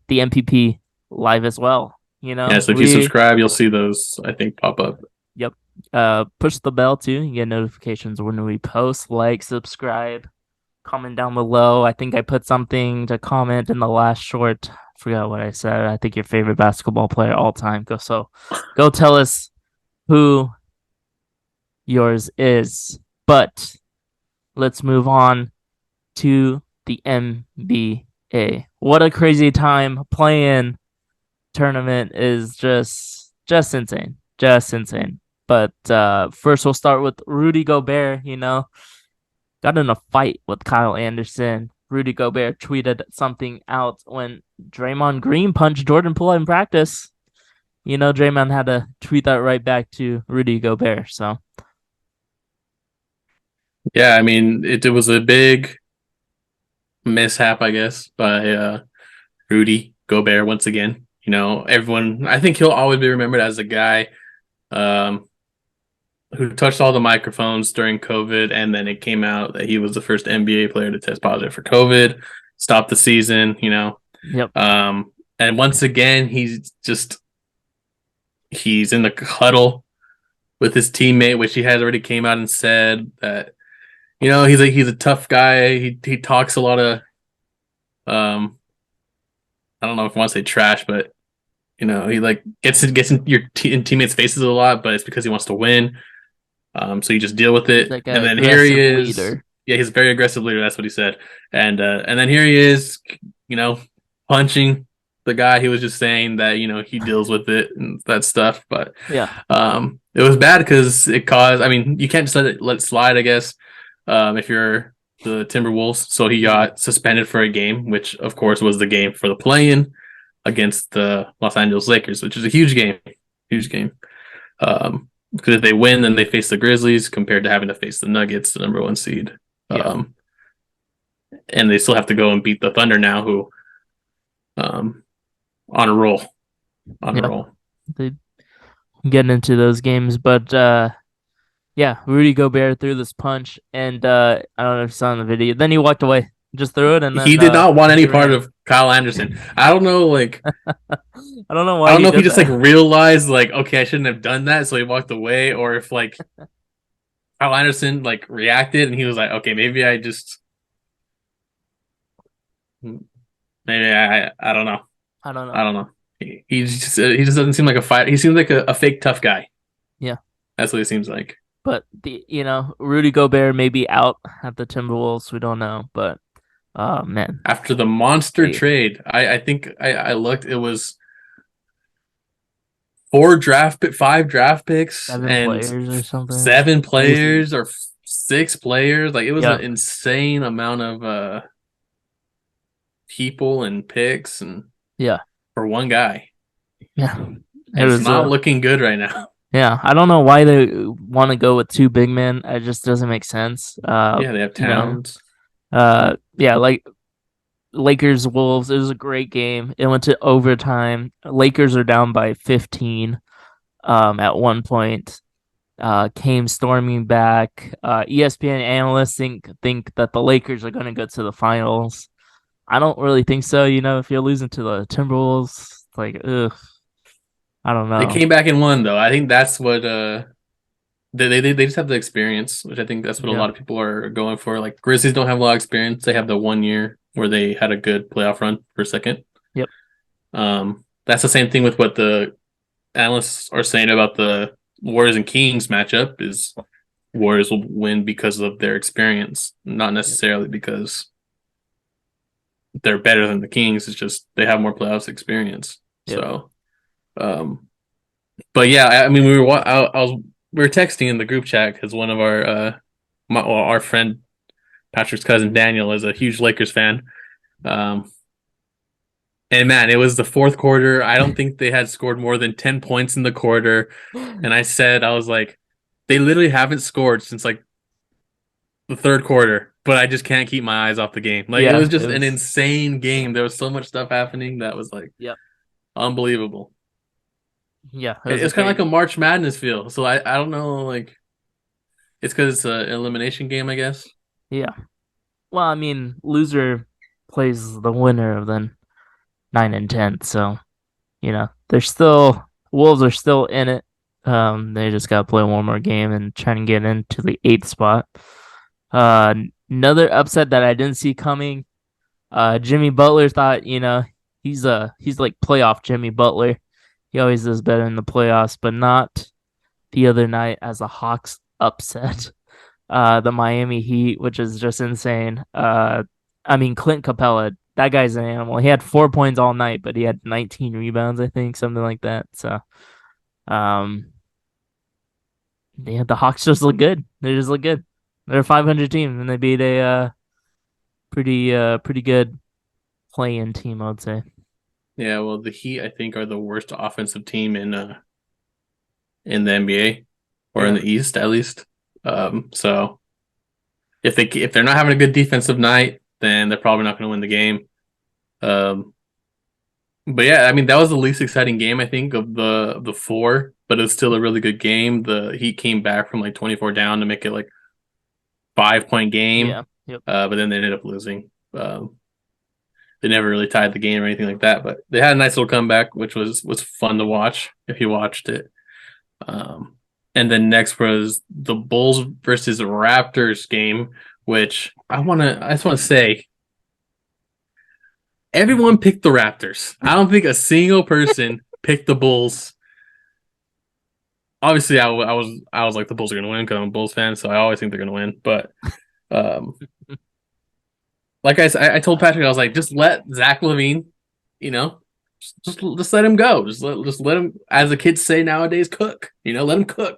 S1: MPP Live as well. You
S2: Yeah,
S1: know,
S2: so if you subscribe, you'll see those, I think, pop up.
S1: Yep. Push the bell too. You get notifications when we post. Like, subscribe, comment down below. I think I put something to comment in the last short. Forgot what I said. I think your favorite basketball player all time. Go tell us who yours is. But let's move on to the NBA. What a crazy time playing tournament is just insane. Just insane. But first we'll start with Rudy Gobert, got in a fight with Kyle Anderson. Rudy Gobert tweeted something out when Draymond Green punched Jordan Poole in practice. Draymond had to tweet that right back to Rudy Gobert. So
S2: Yeah, I mean, it was a big mishap, I guess, by Rudy Gobert once again. Everyone, I think he'll always be remembered as a guy um, who touched all the microphones during COVID, and then it came out that he was the first NBA player to test positive for COVID, stopped the season.
S1: yep,
S2: And once again, he's in the huddle with his teammate, which he has already came out and said that he's a tough guy. He talks a lot of um I don't know if I want to say trash, but he like gets in your teammates' faces a lot, but it's because he wants to win. So you just deal with
S1: he's
S2: it.
S1: like
S2: And
S1: an
S2: then here he
S1: aggressive
S2: is.
S1: leader.
S2: Yeah, he's a very aggressive leader. That's what he said. And then here he is, punching the guy he was just saying that he deals with it and that stuff. But
S1: Yeah,
S2: it was bad because it caused. I mean, you can't just let it slide, I guess. If you're the Timberwolves, so he got suspended for a game, which of course was the game for the play-in against the Los Angeles Lakers, which is a huge game. Because if they win, then they face the Grizzlies compared to having to face the Nuggets, the number one seed.
S1: yeah,
S2: And they still have to go and beat the Thunder now, who on a roll, on a
S1: yeah.
S2: roll.
S1: They getting into those games, but yeah, Rudy Gobert threw this punch, and I don't know if you saw in the video. Then he walked away, just threw it, and
S2: He
S1: then
S2: did not want any
S1: he
S2: part
S1: ran.
S2: of Kyle Anderson. I don't know, like
S1: I don't know
S2: I
S1: why
S2: don't
S1: he
S2: know if he
S1: did
S2: just like
S1: that.
S2: realized like, okay, I shouldn't have done that, so he walked away, or if like Kyle Anderson like reacted and he was like, okay, maybe I don't know.
S1: I don't
S2: I
S1: know.
S2: don't know. He just doesn't seem like a fight. He seems like a fake tough guy.
S1: Yeah,
S2: That's what he seems like.
S1: but Rudy Gobert may be out at the Timberwolves. We don't know, but man,
S2: After the monster
S1: they
S2: trade, I think I looked. It was five draft picks,
S1: seven
S2: and
S1: players or something
S2: seven
S1: crazy.
S2: players or six players. Like it was
S1: Yeah,
S2: an insane amount of people and picks, and
S1: yeah,
S2: for one guy,
S1: yeah. It
S2: and it's
S1: was
S2: not looking good right now.
S1: yeah. I don't know why they want to go with two big men. It just doesn't make sense.
S2: Yeah, they have
S1: You know,
S2: Towns.
S1: yeah, like Lakers Wolves. It was a great game. It went to overtime. Lakers are down by 15. At one point, came storming back. ESPN analysts think that the Lakers are going to go to the finals. I don't really think so. If you're losing to the Timberwolves, it's like, ugh, I don't
S2: They
S1: know.
S2: came back and won though. I think that's what they just have the experience, which I think that's what a
S1: Yeah,
S2: lot of people are going for. Like Grizzlies don't have a lot of experience. They have the 1 year where they had a good playoff run for a second.
S1: yep,
S2: That's the same thing with what the analysts are saying about the Warriors and Kings matchup is Warriors will win because of their experience, not
S1: yep,
S2: necessarily because they're better than the Kings. It's just they have more playoffs experience.
S1: yep.
S2: So, um, but yeah, I mean, we were texting in the group chat because one of our friend Patrick's cousin Daniel is a huge Lakers fan. Um, And man, it was the fourth quarter. I don't think they had scored more than 10 points in the quarter. And I was like, they literally haven't scored since like the third quarter, but I just can't keep my eyes off the game. Like it
S1: Yeah,
S2: was
S1: it
S2: just an
S1: was.
S2: insane game. There was so much stuff happening that was like
S1: Yep.
S2: unbelievable.
S1: Yeah, it was a
S2: It's kind of
S1: great.
S2: like a March Madness feel. So I don't know, like it's because it's an elimination game, I guess.
S1: Yeah. Well, I mean, loser plays the winner of the 9 and 10, so they're still Wolves are still in it. They just got to play one more game and try and get into the eighth spot. Uh, Another upset that I didn't see coming. Jimmy Butler thought, he's like playoff Jimmy Butler. He always does better in the playoffs, but not the other night as the Hawks upset the Miami Heat, which is just insane. I mean, Clint Capella, that guy's an animal. He had 4 points all night, but he had 19 rebounds, I think, something like that. So, um, yeah, the Hawks just look good. They just look good. They're a 500 team, and they beat a pretty good play-in team, I would say.
S2: Yeah, well, the Heat I think are the worst offensive team in the NBA or in
S1: Yeah,
S2: the East at least. So if they're not having a good defensive night, then they're probably not going to win the game. Um, but yeah, I mean that was the least exciting game I think of the four, but it's still a really good game. The Heat came back from like 24 down to make it like 5 point game,
S1: yeah, yep,
S2: but then they ended up losing. They never really tied the game or anything like that, but they had a nice little comeback, which was fun to watch if you watched it. Um, and then next was the Bulls versus Raptors game, which I just want to say everyone picked the Raptors. I don't think a single person picked the Bulls. Obviously, I was like the Bulls are gonna win because I'm a Bulls fan, so I always think they're gonna win. But um, like I told Patrick, I was like, just let Zach LaVine, you know, just let him go. Just let him, as the kids say nowadays, cook. Let him cook.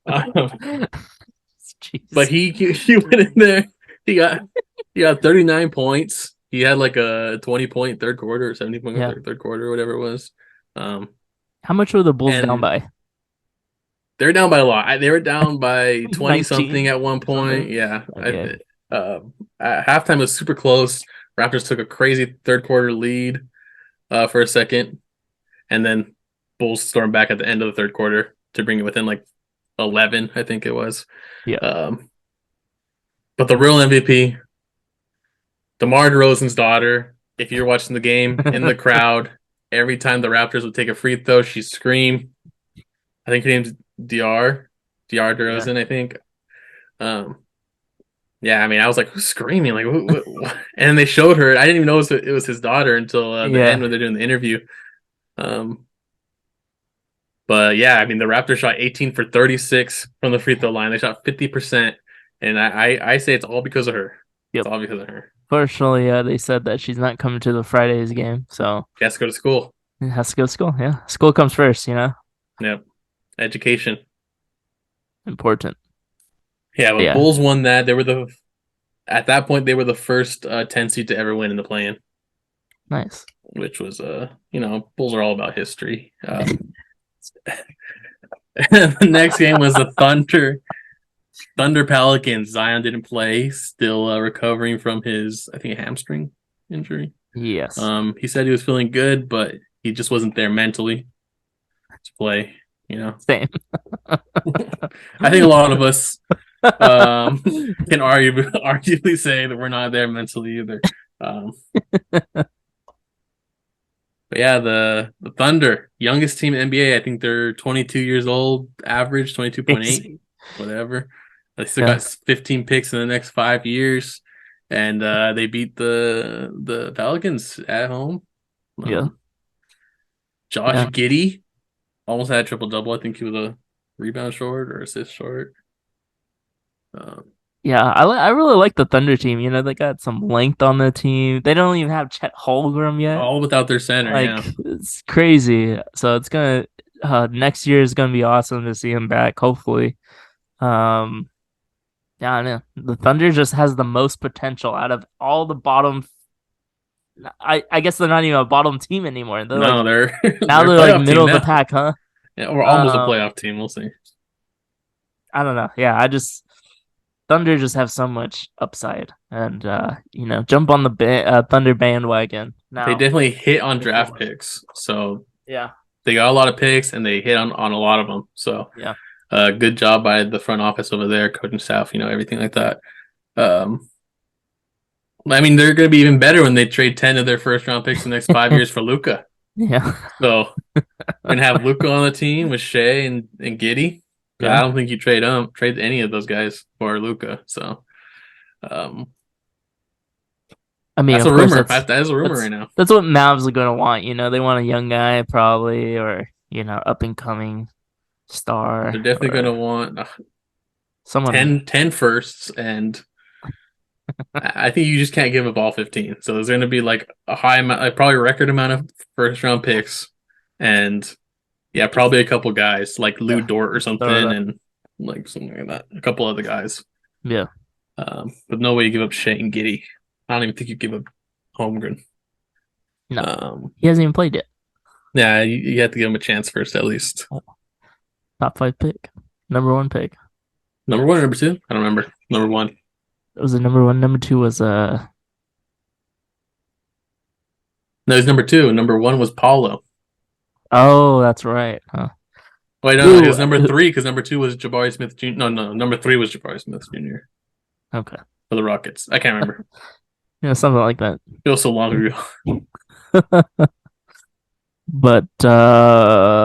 S2: Um, but
S1: jeez,
S2: he went in there. He got he got 39 points. He had like a 20 point third quarter or 70 point
S1: yeah.
S2: third quarter, whatever it was. Um,
S1: How much were the Bulls down
S2: and
S1: by?
S2: they're down by a lot. They were down by 20 something
S1: 19
S2: at one
S1: or something.
S2: point. Yeah,
S1: Okay.
S2: uh, at halftime it was super close. Raptors took a crazy third quarter lead for a second, and then Bulls stormed back at the end of the third quarter to bring it within like 11, I think it was.
S1: Yeah.
S2: Um, but the real MVP, DeMar DeRozan's daughter. If you're watching the game in the crowd, every time the Raptors would take a free throw, she'd scream. I think her name's Dr.
S1: Yeah.
S2: DeRozan, I think. Um, yeah, I mean, I was like screaming, like, what? And they showed her. I didn't even know it was his daughter until the end
S1: Yeah.
S2: when they're doing the interview. Um, but yeah, I mean, the Raptors shot 18 for 36 from the free throw line. They shot 50%, and I say it's all because of her. It's
S1: Yep.
S2: all because of her.
S1: Fortunately, they said that she's not coming to the Fridays game, so
S2: She has to go to school.
S1: it has to go to school. Yeah, school comes first.
S2: Yep, education.
S1: Important.
S2: Yeah, but
S1: Yeah,
S2: Bulls won that. They were the At that point they were the first 10 seed to ever win in the play-in,
S1: nice.
S2: which was Bulls are all about history. The next game was the Thunder Pelicans. Zion didn't play, still recovering from his I think a hamstring injury.
S1: Yes.
S2: He said he was feeling good, but he just wasn't there mentally to play. You know,
S1: Same.
S2: I think a lot of us can arguably say that we're not there mentally either. Um, but yeah, the Thunder, youngest team in NBA. I think they're 22 years old, average 22.8,
S1: Crazy.
S2: whatever. They still
S1: Yeah.
S2: got 15 picks in the next 5 years, and they beat the Pelicans at home.
S1: Yeah.
S2: Um, Josh
S1: Yeah.
S2: Giddey almost had a triple double. I think he was a rebound short or assist short. Um,
S1: Yeah. I really like the Thunder team. They got some length on the team. They don't even have Chet Holmgren yet.
S2: all without their center.
S1: Like
S2: Yeah,
S1: it's crazy. So it's gonna next year is gonna be awesome to see him back. Hopefully. Um. Yeah. I know the Thunder just has the most potential out of all the bottom I guess they're not even a bottom team anymore. They're like
S2: No, they're
S1: now
S2: they're a
S1: they're like
S2: playoff team
S1: middle of the
S2: now.
S1: pack, huh?
S2: Yeah, we're almost a
S1: Um,
S2: playoff team. We'll see.
S1: I don't know. Yeah, I just Thunder just have so much upside, and jump on the Thunder bandwagon
S2: They
S1: now
S2: definitely hit on
S1: if you
S2: draft
S1: want.
S2: picks, so
S1: Yeah,
S2: they got a lot of picks and they hit on a lot of them. So,
S1: yeah,
S2: good job by the front office over there, coaching staff, everything like that. Um, I mean, they're going to be even better when they trade 10 of their first round picks in the next 5 years for Luca.
S1: yeah,
S2: So, we're going to have Luca on the team with Shea and Giddy. I
S1: yeah.
S2: don't think you trade any of those guys for Luca. So, um,
S1: I mean,
S2: that's
S1: of
S2: a
S1: course,
S2: rumor. That's a rumor
S1: that's
S2: right now.
S1: that's what Mavs are gonna want. They want a young guy probably, or up and coming
S2: They're
S1: star,
S2: definitely going to
S1: or
S2: want
S1: someone.
S2: 10 firsts, and I think you just can't give up all 15. So there's going to be like a high amount, like probably a record amount of first round picks, and yeah, probably a couple guys like Lou
S1: Yeah,
S2: Dort or
S1: just throw it
S2: something,
S1: up.
S2: and like something like that. A couple other guys,
S1: Yeah,
S2: but no way you give up Shea and Giddy. I don't even think you give up Holmgren.
S1: no,
S2: Um,
S1: he hasn't even played yet.
S2: yeah, you have to give him a chance first, at least.
S1: Oh, top five pick, number one pick.
S2: Number one or number two? I don't remember. Number one.
S1: It was a number one. Number two was
S2: No, he's number two. Number one was Paulo.
S1: Oh, that's right. Huh.
S2: Wait, no, it
S1: Who,
S2: was number three because number two was Jabari Smith Jr. No, no, number three was Jabari Smith Jr.
S1: okay.
S2: for the Rockets. I can't remember.
S1: Yeah, something like that.
S2: Feels so long ago.
S1: But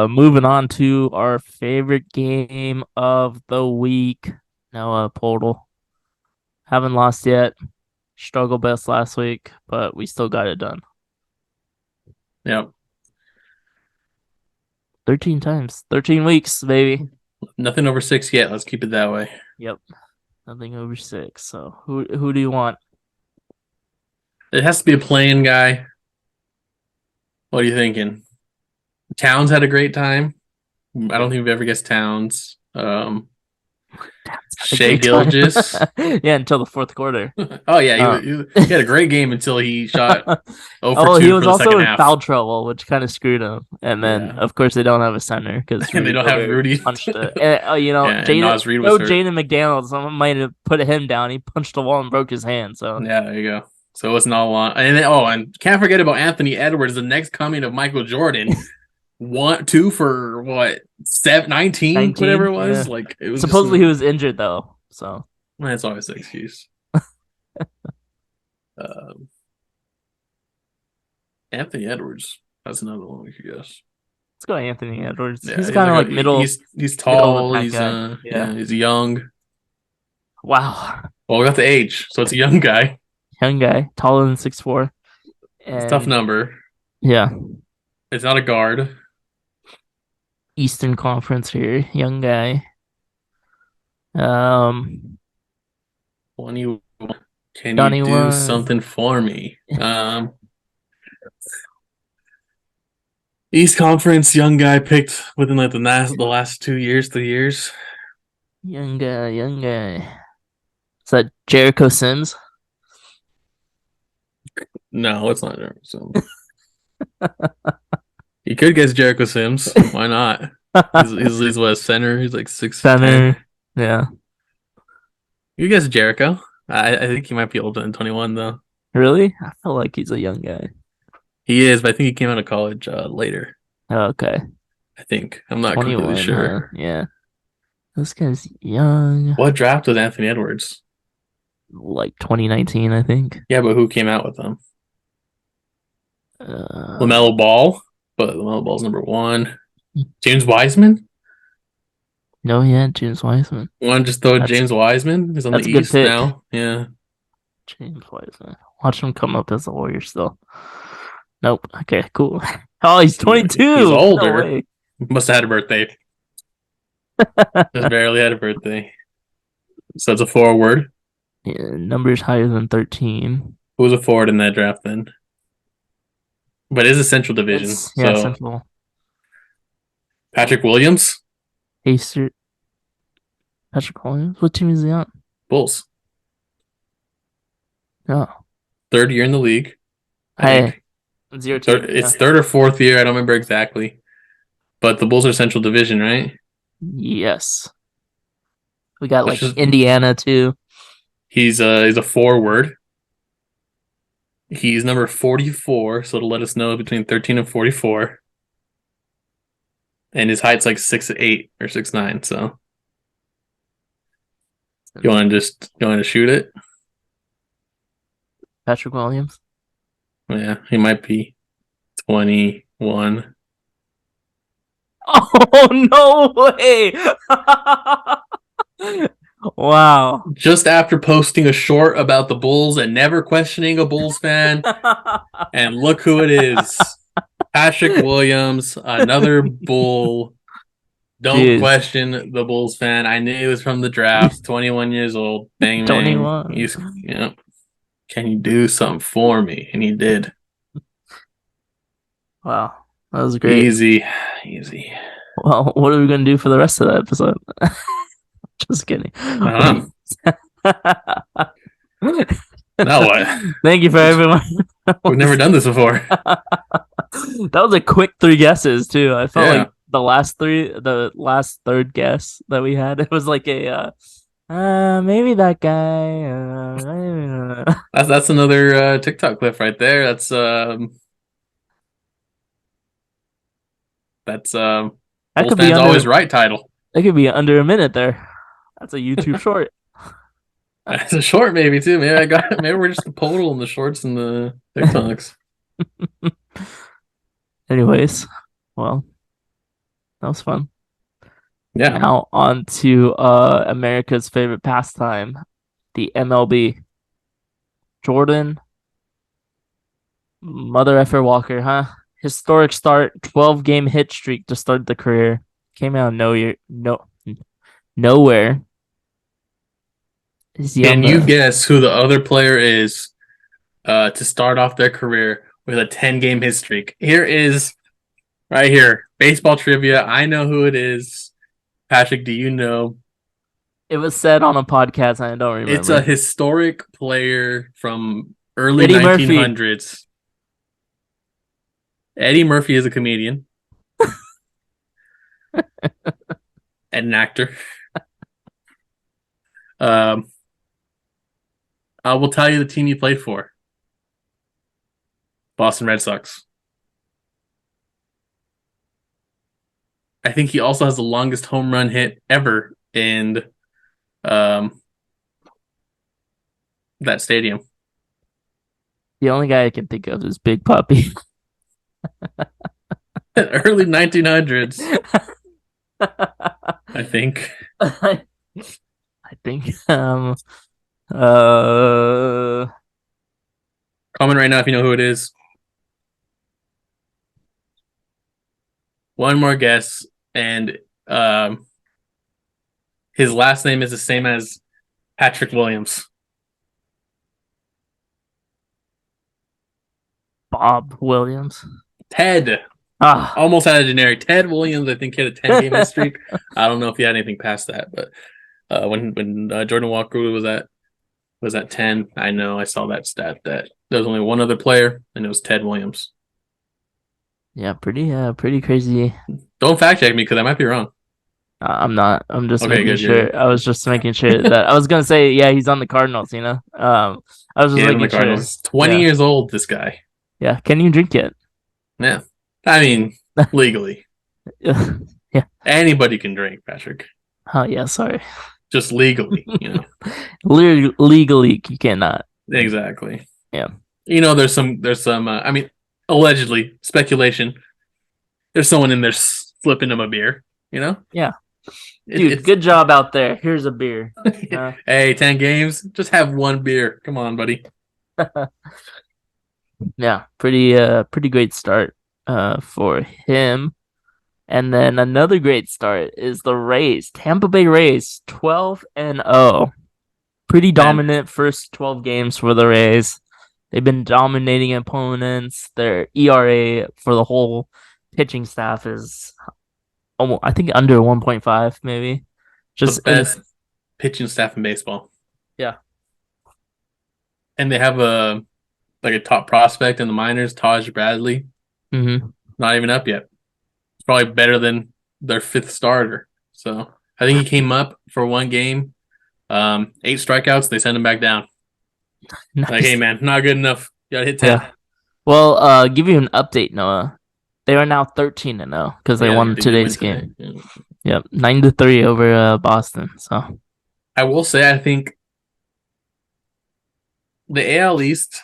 S1: moving on to our favorite game of the week. Noah Portal. Haven't lost yet. Struggle best last week, but we still got it done.
S2: Yep.
S1: 13 times. 13 weeks, baby.
S2: Nothing over six yet. Let's keep it that way.
S1: Yep. Nothing over six. So who do you want?
S2: It has to be a playing guy. What are you thinking? Towns had a great time. I don't think we've ever guessed Towns.
S1: That's a
S2: Shea
S1: great time.
S2: Gilgeous.
S1: Yeah, until the fourth quarter.
S2: Oh yeah,
S1: Uh,
S2: he had a great game until he shot 0 for
S1: oh, he
S2: 2
S1: was
S2: for the
S1: also
S2: second
S1: in
S2: half.
S1: foul trouble, which kind of screwed him. And then,
S2: Yeah,
S1: of course, they don't have a center because
S2: and they
S1: Rudy
S2: don't have
S1: Gobert
S2: Rudy.
S1: punched it. And,
S2: Yeah, and Nas Reed was hurt.
S1: Jaden McDaniels, someone might have put him down. He punched the wall and broke his hand. So
S2: Yeah, there you go. So it wasn't all on. And then, and can't forget about Anthony Edwards, the next coming of Michael Jordan. 2 for what 19, whatever
S1: 19,
S2: it
S1: yeah.
S2: was. Like it was just
S1: Supposedly he was injured though. So
S2: that's always the excuse. Um, Anthony Edwards. That's another one we could guess.
S1: let's go Anthony Edwards.
S2: Yeah,
S1: He's kind of like
S2: he's
S1: middle of the
S2: tall.
S1: pack
S2: He's
S1: guy.
S2: yeah,
S1: Yeah.
S2: he's young.
S1: Wow.
S2: Well, we got the age, so it's a young guy.
S1: Young guy, taller than 6'4".
S2: It's a tough
S1: And
S2: number.
S1: yeah,
S2: It's not a guard.
S1: Eastern Conference here. Young guy. Um
S2: 21. Can you do
S1: 21.
S2: something for me? East Conference young guy picked within like the last 2 years, 3 years.
S1: Young guy, young guy. Is that Jericho Sims?
S2: No, it's not Jericho Sims. You could guess Jericho Sims. Why not? He's what, center? He's like 6'10".
S1: Center. Yeah.
S2: You guess Jericho. I think he might be older than 21 though.
S1: Really? I feel like he's a young guy.
S2: He is, but I think he came out of college later.
S1: Oh, okay.
S2: I think. I'm not completely
S1: 21, huh?
S2: sure.
S1: Yeah. This guy's young.
S2: What draft was Anthony Edwards?
S1: Like 2019, I think.
S2: Yeah, but who came out with them?
S1: Uh,
S2: LaMelo Ball, but LaMelo Ball's number one. James Wiseman?
S1: no, yeah, James Wiseman.
S2: You want to just throw
S1: That's
S2: James Wiseman? He's on the
S1: that's a good
S2: East
S1: pick.
S2: now. Yeah.
S1: James Wiseman. Watch him come up as a Warrior still. Nope. Okay, cool. Oh, he's 22.
S2: He's
S1: No
S2: older.
S1: way.
S2: Must have had a birthday. Just barely had a birthday. So it's a forward.
S1: Yeah, numbers higher than 13.
S2: Who was a forward in that draft then? But it is a Central Division.
S1: Yeah,
S2: So
S1: Central.
S2: Patrick Williams,
S1: Pacer. Patrick Williams. What team is he on?
S2: Bulls.
S1: Oh,
S2: Third year in the league. I think.
S1: 0-2.
S2: It's third or fourth year. I don't remember exactly. But the Bulls are Central Division, right?
S1: Yes. We got
S2: Let's
S1: like
S2: just.
S1: Indiana too.
S2: He's a forward. He's number 44, so it'll let us know between 13 and 44. And his height's like 6'8" or 6'9". So you want to shoot it?
S1: Patrick Williams.
S2: Yeah, he might be 21.
S1: Oh no way! Wow.
S2: Just after posting a short about the Bulls and never questioning a Bulls fan, and look who it is. Patrick Williams, another Bull. Don't
S1: Jeez.
S2: question the Bulls fan. I knew he was from the draft, 21 years old. Bang, bang.
S1: 21.
S2: Can you do something for me? And he did.
S1: Wow. That was great.
S2: Easy.
S1: Well, what are we going to do for the rest of the episode? Just kidding.
S2: I don't know. Now what?
S1: Thank you for everyone.
S2: We've never done this before.
S1: That was a quick 3 guesses too. I felt like the last third guess that we had, it was like a maybe that guy.
S2: That's another TikTok clip right there. That's
S1: That
S2: Bulls
S1: could be
S2: fans always right title.
S1: That could be under a minute there. That's a YouTube short.
S2: That's a short maybe too. Maybe we're just the total in the shorts and the TikToks.
S1: Anyways, well, that was fun.
S2: Yeah.
S1: Now on to America's favorite pastime, the MLB. Jordan, mother effer Walker, huh? Historic start, 12-game hit streak to start the career. Came out nowhere.
S2: Can you guess who the other player is to start off their career with a 10-game hit streak? Here is right here, baseball trivia. I know who it is. Patrick, do you know?
S1: It was said on a podcast, and I don't remember.
S2: It's a historic player from early
S1: Eddie
S2: 1900s.
S1: Murphy.
S2: Eddie Murphy is a comedian and an actor. I will tell you the team he played for. Boston Red Sox. I think he also has the longest home run hit ever in that stadium.
S1: The only guy I can think of is Big Puppy.
S2: Early 1900s. I think.
S1: I think. Comment
S2: right now if you know who it is. One more guess, and his last name is the same as Patrick Williams.
S1: Bob Williams.
S2: Ted. Almost had a generic. Ted Williams, I think, had a 10-game hit streak. I don't know if he had anything past that, but when Jordan Walker was at 10, I know I saw that stat that there was only one other player, and it was Ted Williams.
S1: Yeah, pretty crazy.
S2: Don't fact check me because I might be wrong.
S1: I'm not. I'm just making sure. Yeah. I was just making sure that I was gonna say, yeah, he's on the Cardinals. I was just making sure.
S2: 20 years old, this guy.
S1: Yeah, can you drink it?
S2: Yeah, I mean legally.
S1: Yeah,
S2: anybody can drink, Patrick.
S1: Oh yeah, sorry.
S2: Just legally,
S1: Legally, you cannot.
S2: Exactly.
S1: Yeah.
S2: There's some. I mean, allegedly, speculation. There's someone in there slipping him a beer.
S1: Yeah. Dude, good job out there. Here's a beer.
S2: Hey, 10 games. Just have one beer. Come on, buddy.
S1: Yeah, pretty great start for him. And then another great start is the Rays. Tampa Bay Rays, 12-0. Pretty dominant first 12 games for the Rays. They've been dominating opponents. Their ERA for the whole pitching staff is almost, I think, under 1.5, maybe.
S2: Just the best pitching staff in baseball.
S1: Yeah.
S2: And they have a like a top prospect in the minors, Taj Bradley.
S1: Mm-hmm.
S2: Not even up yet. It's probably better than their fifth starter. So I think he came up for one game, 8 strikeouts. They sent him back down. Like, hey
S1: Nice.
S2: man, not good enough. You gotta hit 10.
S1: Yeah. Well, give you an update, Noah. They are now 13-0 because they
S2: Yeah,
S1: won
S2: they did win
S1: today's
S2: today.
S1: game.
S2: Yeah.
S1: Yep, 9-3 over Boston. So
S2: I will say, I think the AL East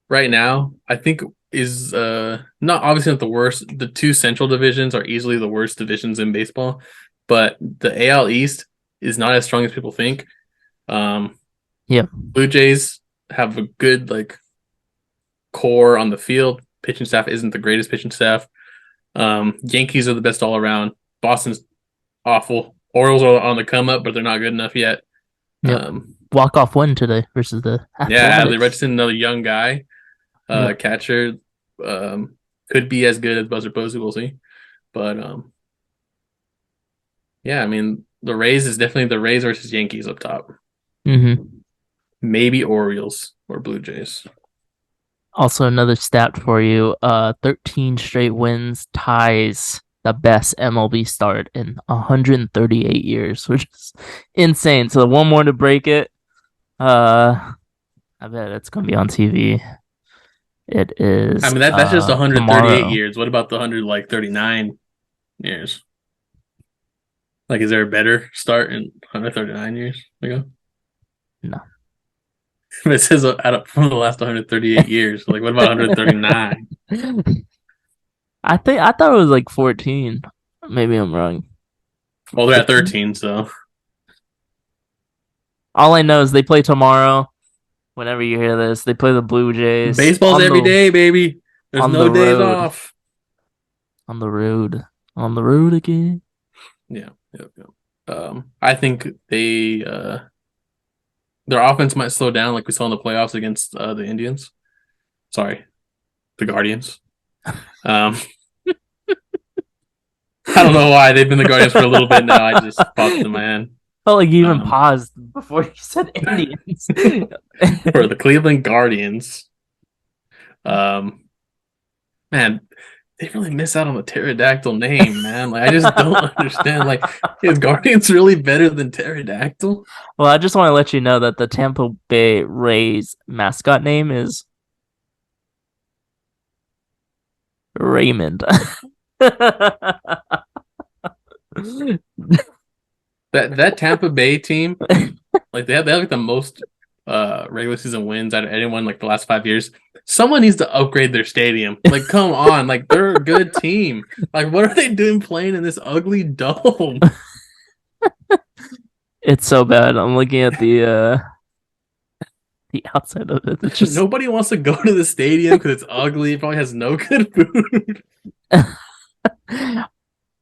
S2: right now, I think is not obviously not the worst. The two central divisions are easily the worst divisions in baseball, but the AL East is not as strong as people think. Um,
S1: yeah,
S2: Blue Jays have a good like core on the field. Pitching staff isn't the greatest pitching staff. Yankees are the best all around. Boston's awful. Orioles are on the come up, but they're not good enough yet.
S1: yep.
S2: Um,
S1: Walk off win today versus the
S2: yeah, they
S1: Athletics.
S2: registered another young guy,
S1: Yep.
S2: catcher. Could be as good as Buzzer Posey. We'll see. But yeah, I mean, the Rays is definitely the Rays versus Yankees up top.
S1: Mm-hmm.
S2: Maybe Orioles or Blue Jays.
S1: Also, another stat for you: 13 straight wins ties the best MLB start in 138 years, which is insane. So one more to break it. I bet it's gonna be on TV. It
S2: I
S1: is
S2: mean that's just 138
S1: tomorrow.
S2: years. What about the 139 years? Like, is there a better start in 139 years ago?
S1: No.
S2: It says out of from the last 138 years. Like, what about 139?
S1: I thought it was like 14. Maybe I'm wrong.
S2: Well, they're at
S1: 15?
S2: 13, so
S1: All I know is they play tomorrow. Whenever you hear this, they play the Blue Jays
S2: baseball's every day, baby. There's
S1: on
S2: no
S1: the
S2: days
S1: road.
S2: off.
S1: On the road. On the road again.
S2: Yeah, yep, yep. I think their offense might slow down, like we saw in the playoffs against the Indians. Sorry, the Guardians. Um, I don't know why they've been the Guardians for a little bit now. I just popped in my head.
S1: Felt like you even
S2: Um,
S1: paused before you said Indians.
S2: for the Cleveland Guardians. Um, man, they really miss out on the pterodactyl name, man. Like, I just don't understand. Like, is Guardians really better than pterodactyl?
S1: Well, I just want to let you know that the Tampa Bay Rays mascot name is Raymond.
S2: That Tampa Bay team, like they have like the most regular season wins out of anyone like the last 5 years. Someone needs to upgrade their stadium. Like, come on, like they're a good team. Like, what are they doing playing in this ugly dome?
S1: It's so bad. I'm looking at the outside of it. It's just
S2: Nobody wants to go to the stadium because it's ugly. It probably has no good food.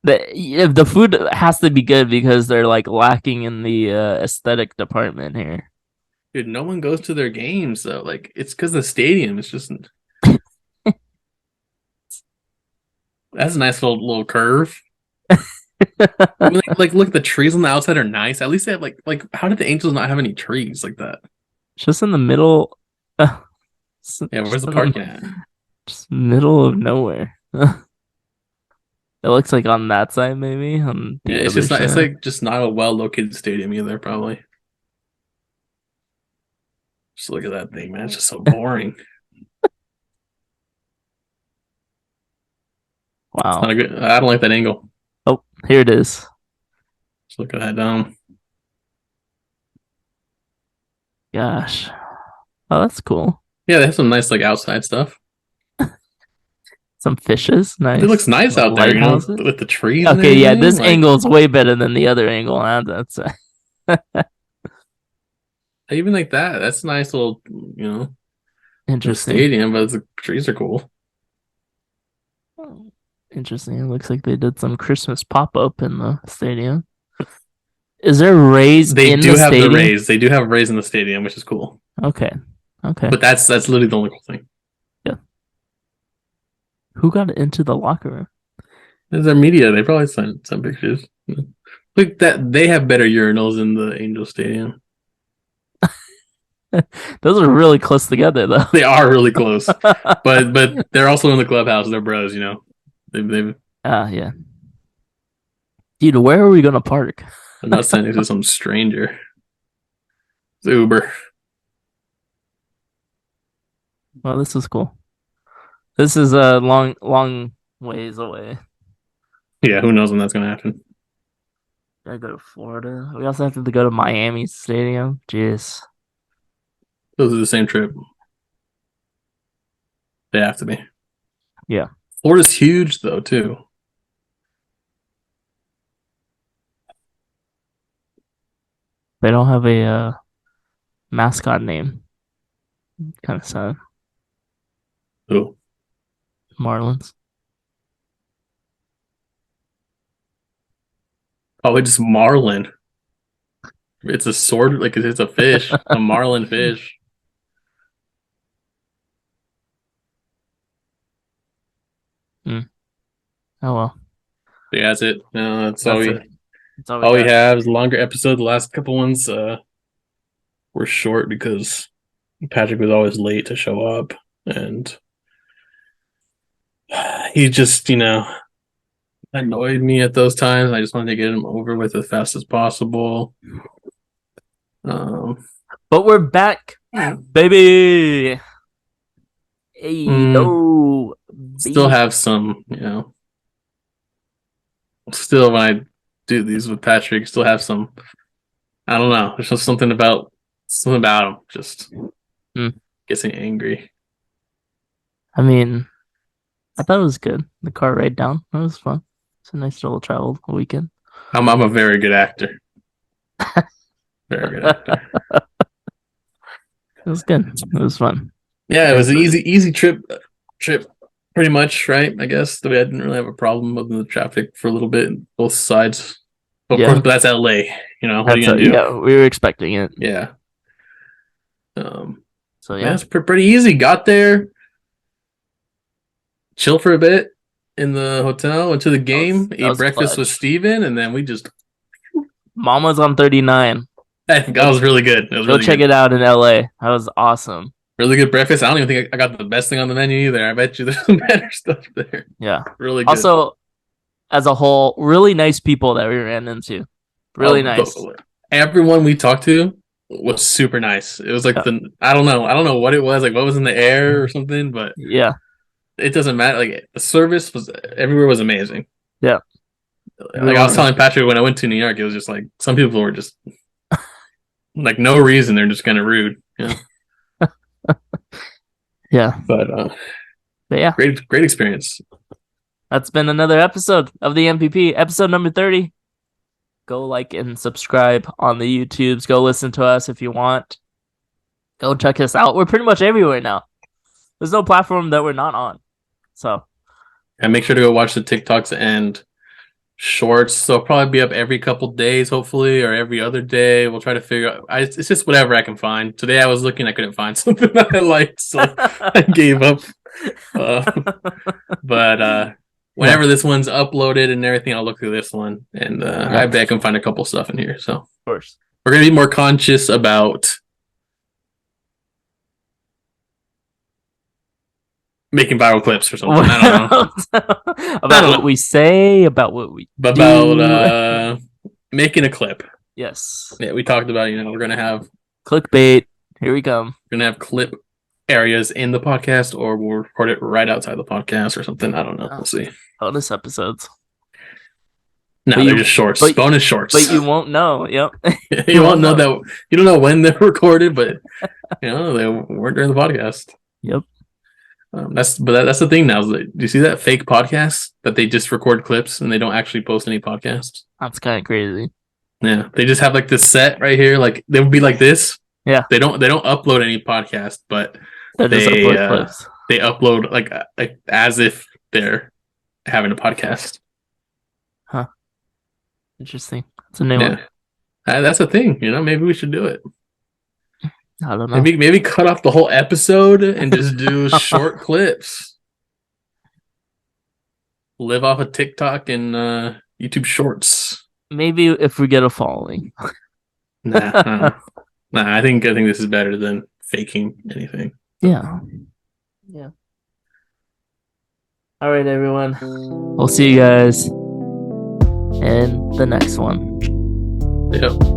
S1: the food has to be good because they're like lacking in the aesthetic department here.
S2: Dude, no one goes to their games though. Like, it's because the stadium is just that's a nice little curve. I mean, like look, the trees on the outside are nice. At least they have like how did the Angels not have any trees like that?
S1: Just in the middle.
S2: Yeah, where's
S1: Just
S2: the
S1: in
S2: parking at?
S1: just middle of nowhere. It looks like on that side, maybe on
S2: Yeah,
S1: the
S2: it's
S1: other
S2: just not. It's
S1: side.
S2: like just not a well located stadium either. Probably. Just look at that thing, man. It's just so boring. It's not
S1: Wow.
S2: a good. I don't like that angle.
S1: Oh, here it is.
S2: Just look at that dome.
S1: Gosh. Oh, that's cool.
S2: Yeah, they have some nice like outside stuff.
S1: Some fishes.
S2: It looks
S1: Nice.
S2: nice
S1: Like
S2: out there,
S1: lighthouses.
S2: with the trees and
S1: Okay, yeah,
S2: everything.
S1: this
S2: Like,
S1: angle is way better than the other angle. That's
S2: even like that. That's a nice little, the
S1: interesting.
S2: stadium, but the trees are cool.
S1: Interesting. It looks like they did some Christmas pop up in the stadium. Is there rays
S2: They
S1: in
S2: do
S1: the
S2: have the
S1: stadium?
S2: Rays. They do have Rays in the stadium, which is cool.
S1: Okay. Okay.
S2: But that's literally the only cool thing.
S1: Yeah. Who got into the locker room?
S2: There's their media. They probably sent some pictures. Look, that they have better urinals in the Angel Stadium.
S1: Those are really close together, though.
S2: They are really close, but they're also in the clubhouse. They're bros, you know. They've
S1: Yeah. Dude, where are we gonna park?
S2: I'm not sending it to some stranger. It's Uber.
S1: Well, this is cool. This is a long ways away.
S2: Yeah, who knows when that's gonna happen?
S1: Gotta go to Florida. We also have to go to Miami Stadium. Jeez.
S2: Those are the same trip. They have to be.
S1: Yeah.
S2: Florida's huge though, too.
S1: They don't have a mascot name. Kind of sad.
S2: Oh,
S1: Marlins.
S2: probably just marlin. It's a sword, like it's a fish, a marlin fish.
S1: Mm. Oh well.
S2: Yeah, that's it. No, that's
S1: That's it. That's all we
S2: all we
S1: got.
S2: have is a longer episode. The last couple ones were short because Patrick was always late to show up, and he just, annoyed me at those times. I just wanted to get him over with as fast as possible. Um,
S1: But we're back, baby. Hey
S2: mm,
S1: yo,
S2: Still
S1: B.
S2: have some, still when I do these with Patrick, still have some. I don't know. There's just something about him just
S1: Hmm.
S2: gets me angry.
S1: I mean, I thought it was good. The car ride down. It was fun. It's a nice little travel weekend.
S2: I'm a very good actor. Very good
S1: It
S2: actor.
S1: was good. It was fun.
S2: Yeah, it was
S1: Thanks
S2: an
S1: for
S2: easy trip, pretty much, right? I guess I didn't really have a problem with the traffic for a little bit, both sides. But of course,
S1: yeah.
S2: but that's LA. What are you
S1: That's
S2: gonna
S1: a
S2: do?
S1: yeah. We were expecting it.
S2: Yeah. Um,
S1: So
S2: yeah,
S1: yeah,
S2: it's pretty easy. Got there, chill for a bit in the hotel, went to the game,
S1: that
S2: ate
S1: was
S2: breakfast with
S1: clutch.
S2: Steven, and then we just
S1: Mama's on 39.
S2: that was really good. It was
S1: Go
S2: really
S1: check
S2: good.
S1: it out in LA. That was awesome.
S2: Really good breakfast. I don't even think I got the best thing on the menu either. I bet you there's some better stuff there.
S1: Yeah.
S2: Really good.
S1: Also, as a whole, really nice people that we ran into. Really
S2: Oh,
S1: nice.
S2: everyone we talked to was super nice. It was like
S1: Yeah.
S2: I don't know what it was, like what was in the air or something, but
S1: Yeah.
S2: it doesn't matter. Like the service was everywhere was amazing.
S1: Yeah.
S2: Like I was
S1: Everyone was.
S2: telling Patrick when I went to New York, it was just like some people were just like no reason they're just kind of rude.
S1: Yeah.
S2: But
S1: But yeah,
S2: great experience.
S1: that's been another episode of the MPP, episode number 30. Go like and subscribe on the YouTubes. Go listen to us if you want. Go check us out. We're pretty much everywhere now. There's no platform that we're not on. So,
S2: And make sure to go watch the TikToks and shorts. They'll probably be up every couple days, hopefully, or every other day. We'll try to figure out. It's just whatever I can find. Today I was looking, I couldn't find something that I liked, so I gave up. Uh, but
S1: yeah,
S2: whenever this one's uploaded and everything, I'll look through this one, and
S1: yeah,
S2: I
S1: of
S2: bet I can find a couple stuff in here. So
S1: course.
S2: we're gonna be more conscious about making viral clips or something. I don't know. I
S1: About
S2: don't
S1: what
S2: know
S1: we say, about what we
S2: about
S1: do.
S2: making a clip.
S1: Yes.
S2: Yeah, we talked about. We're
S1: Clickbait. Here we come.
S2: gonna have clip areas in the podcast, or we'll record it right outside the podcast or something. I don't know. We'll see.
S1: Bonus episodes.
S2: No,
S1: But
S2: they're
S1: you,
S2: just shorts,
S1: but
S2: bonus shorts.
S1: but you won't know. Yep.
S2: You won't know that. You don't know when they're recorded, but they weren't during the podcast.
S1: Yep.
S2: That's the thing now. Do you see that fake podcast that they just record clips and they don't actually post any podcasts?
S1: That's kind of crazy.
S2: Yeah, they just have like this set right here. Like they would be like this.
S1: Yeah.
S2: They don't upload any podcast, but
S1: They just upload clips.
S2: they upload like as if they're having a podcast.
S1: Huh. Interesting. That's a new
S2: Yeah,
S1: one.
S2: that's a thing. Maybe we should do it.
S1: I don't know.
S2: Maybe cut off the whole episode and just do short clips. Live off of TikTok and YouTube Shorts.
S1: Maybe if we get a following.
S2: Nah, Nah, I think this is better than faking anything.
S1: Yeah. Yeah. All right, everyone. We'll see you guys in the next one.
S2: Yep.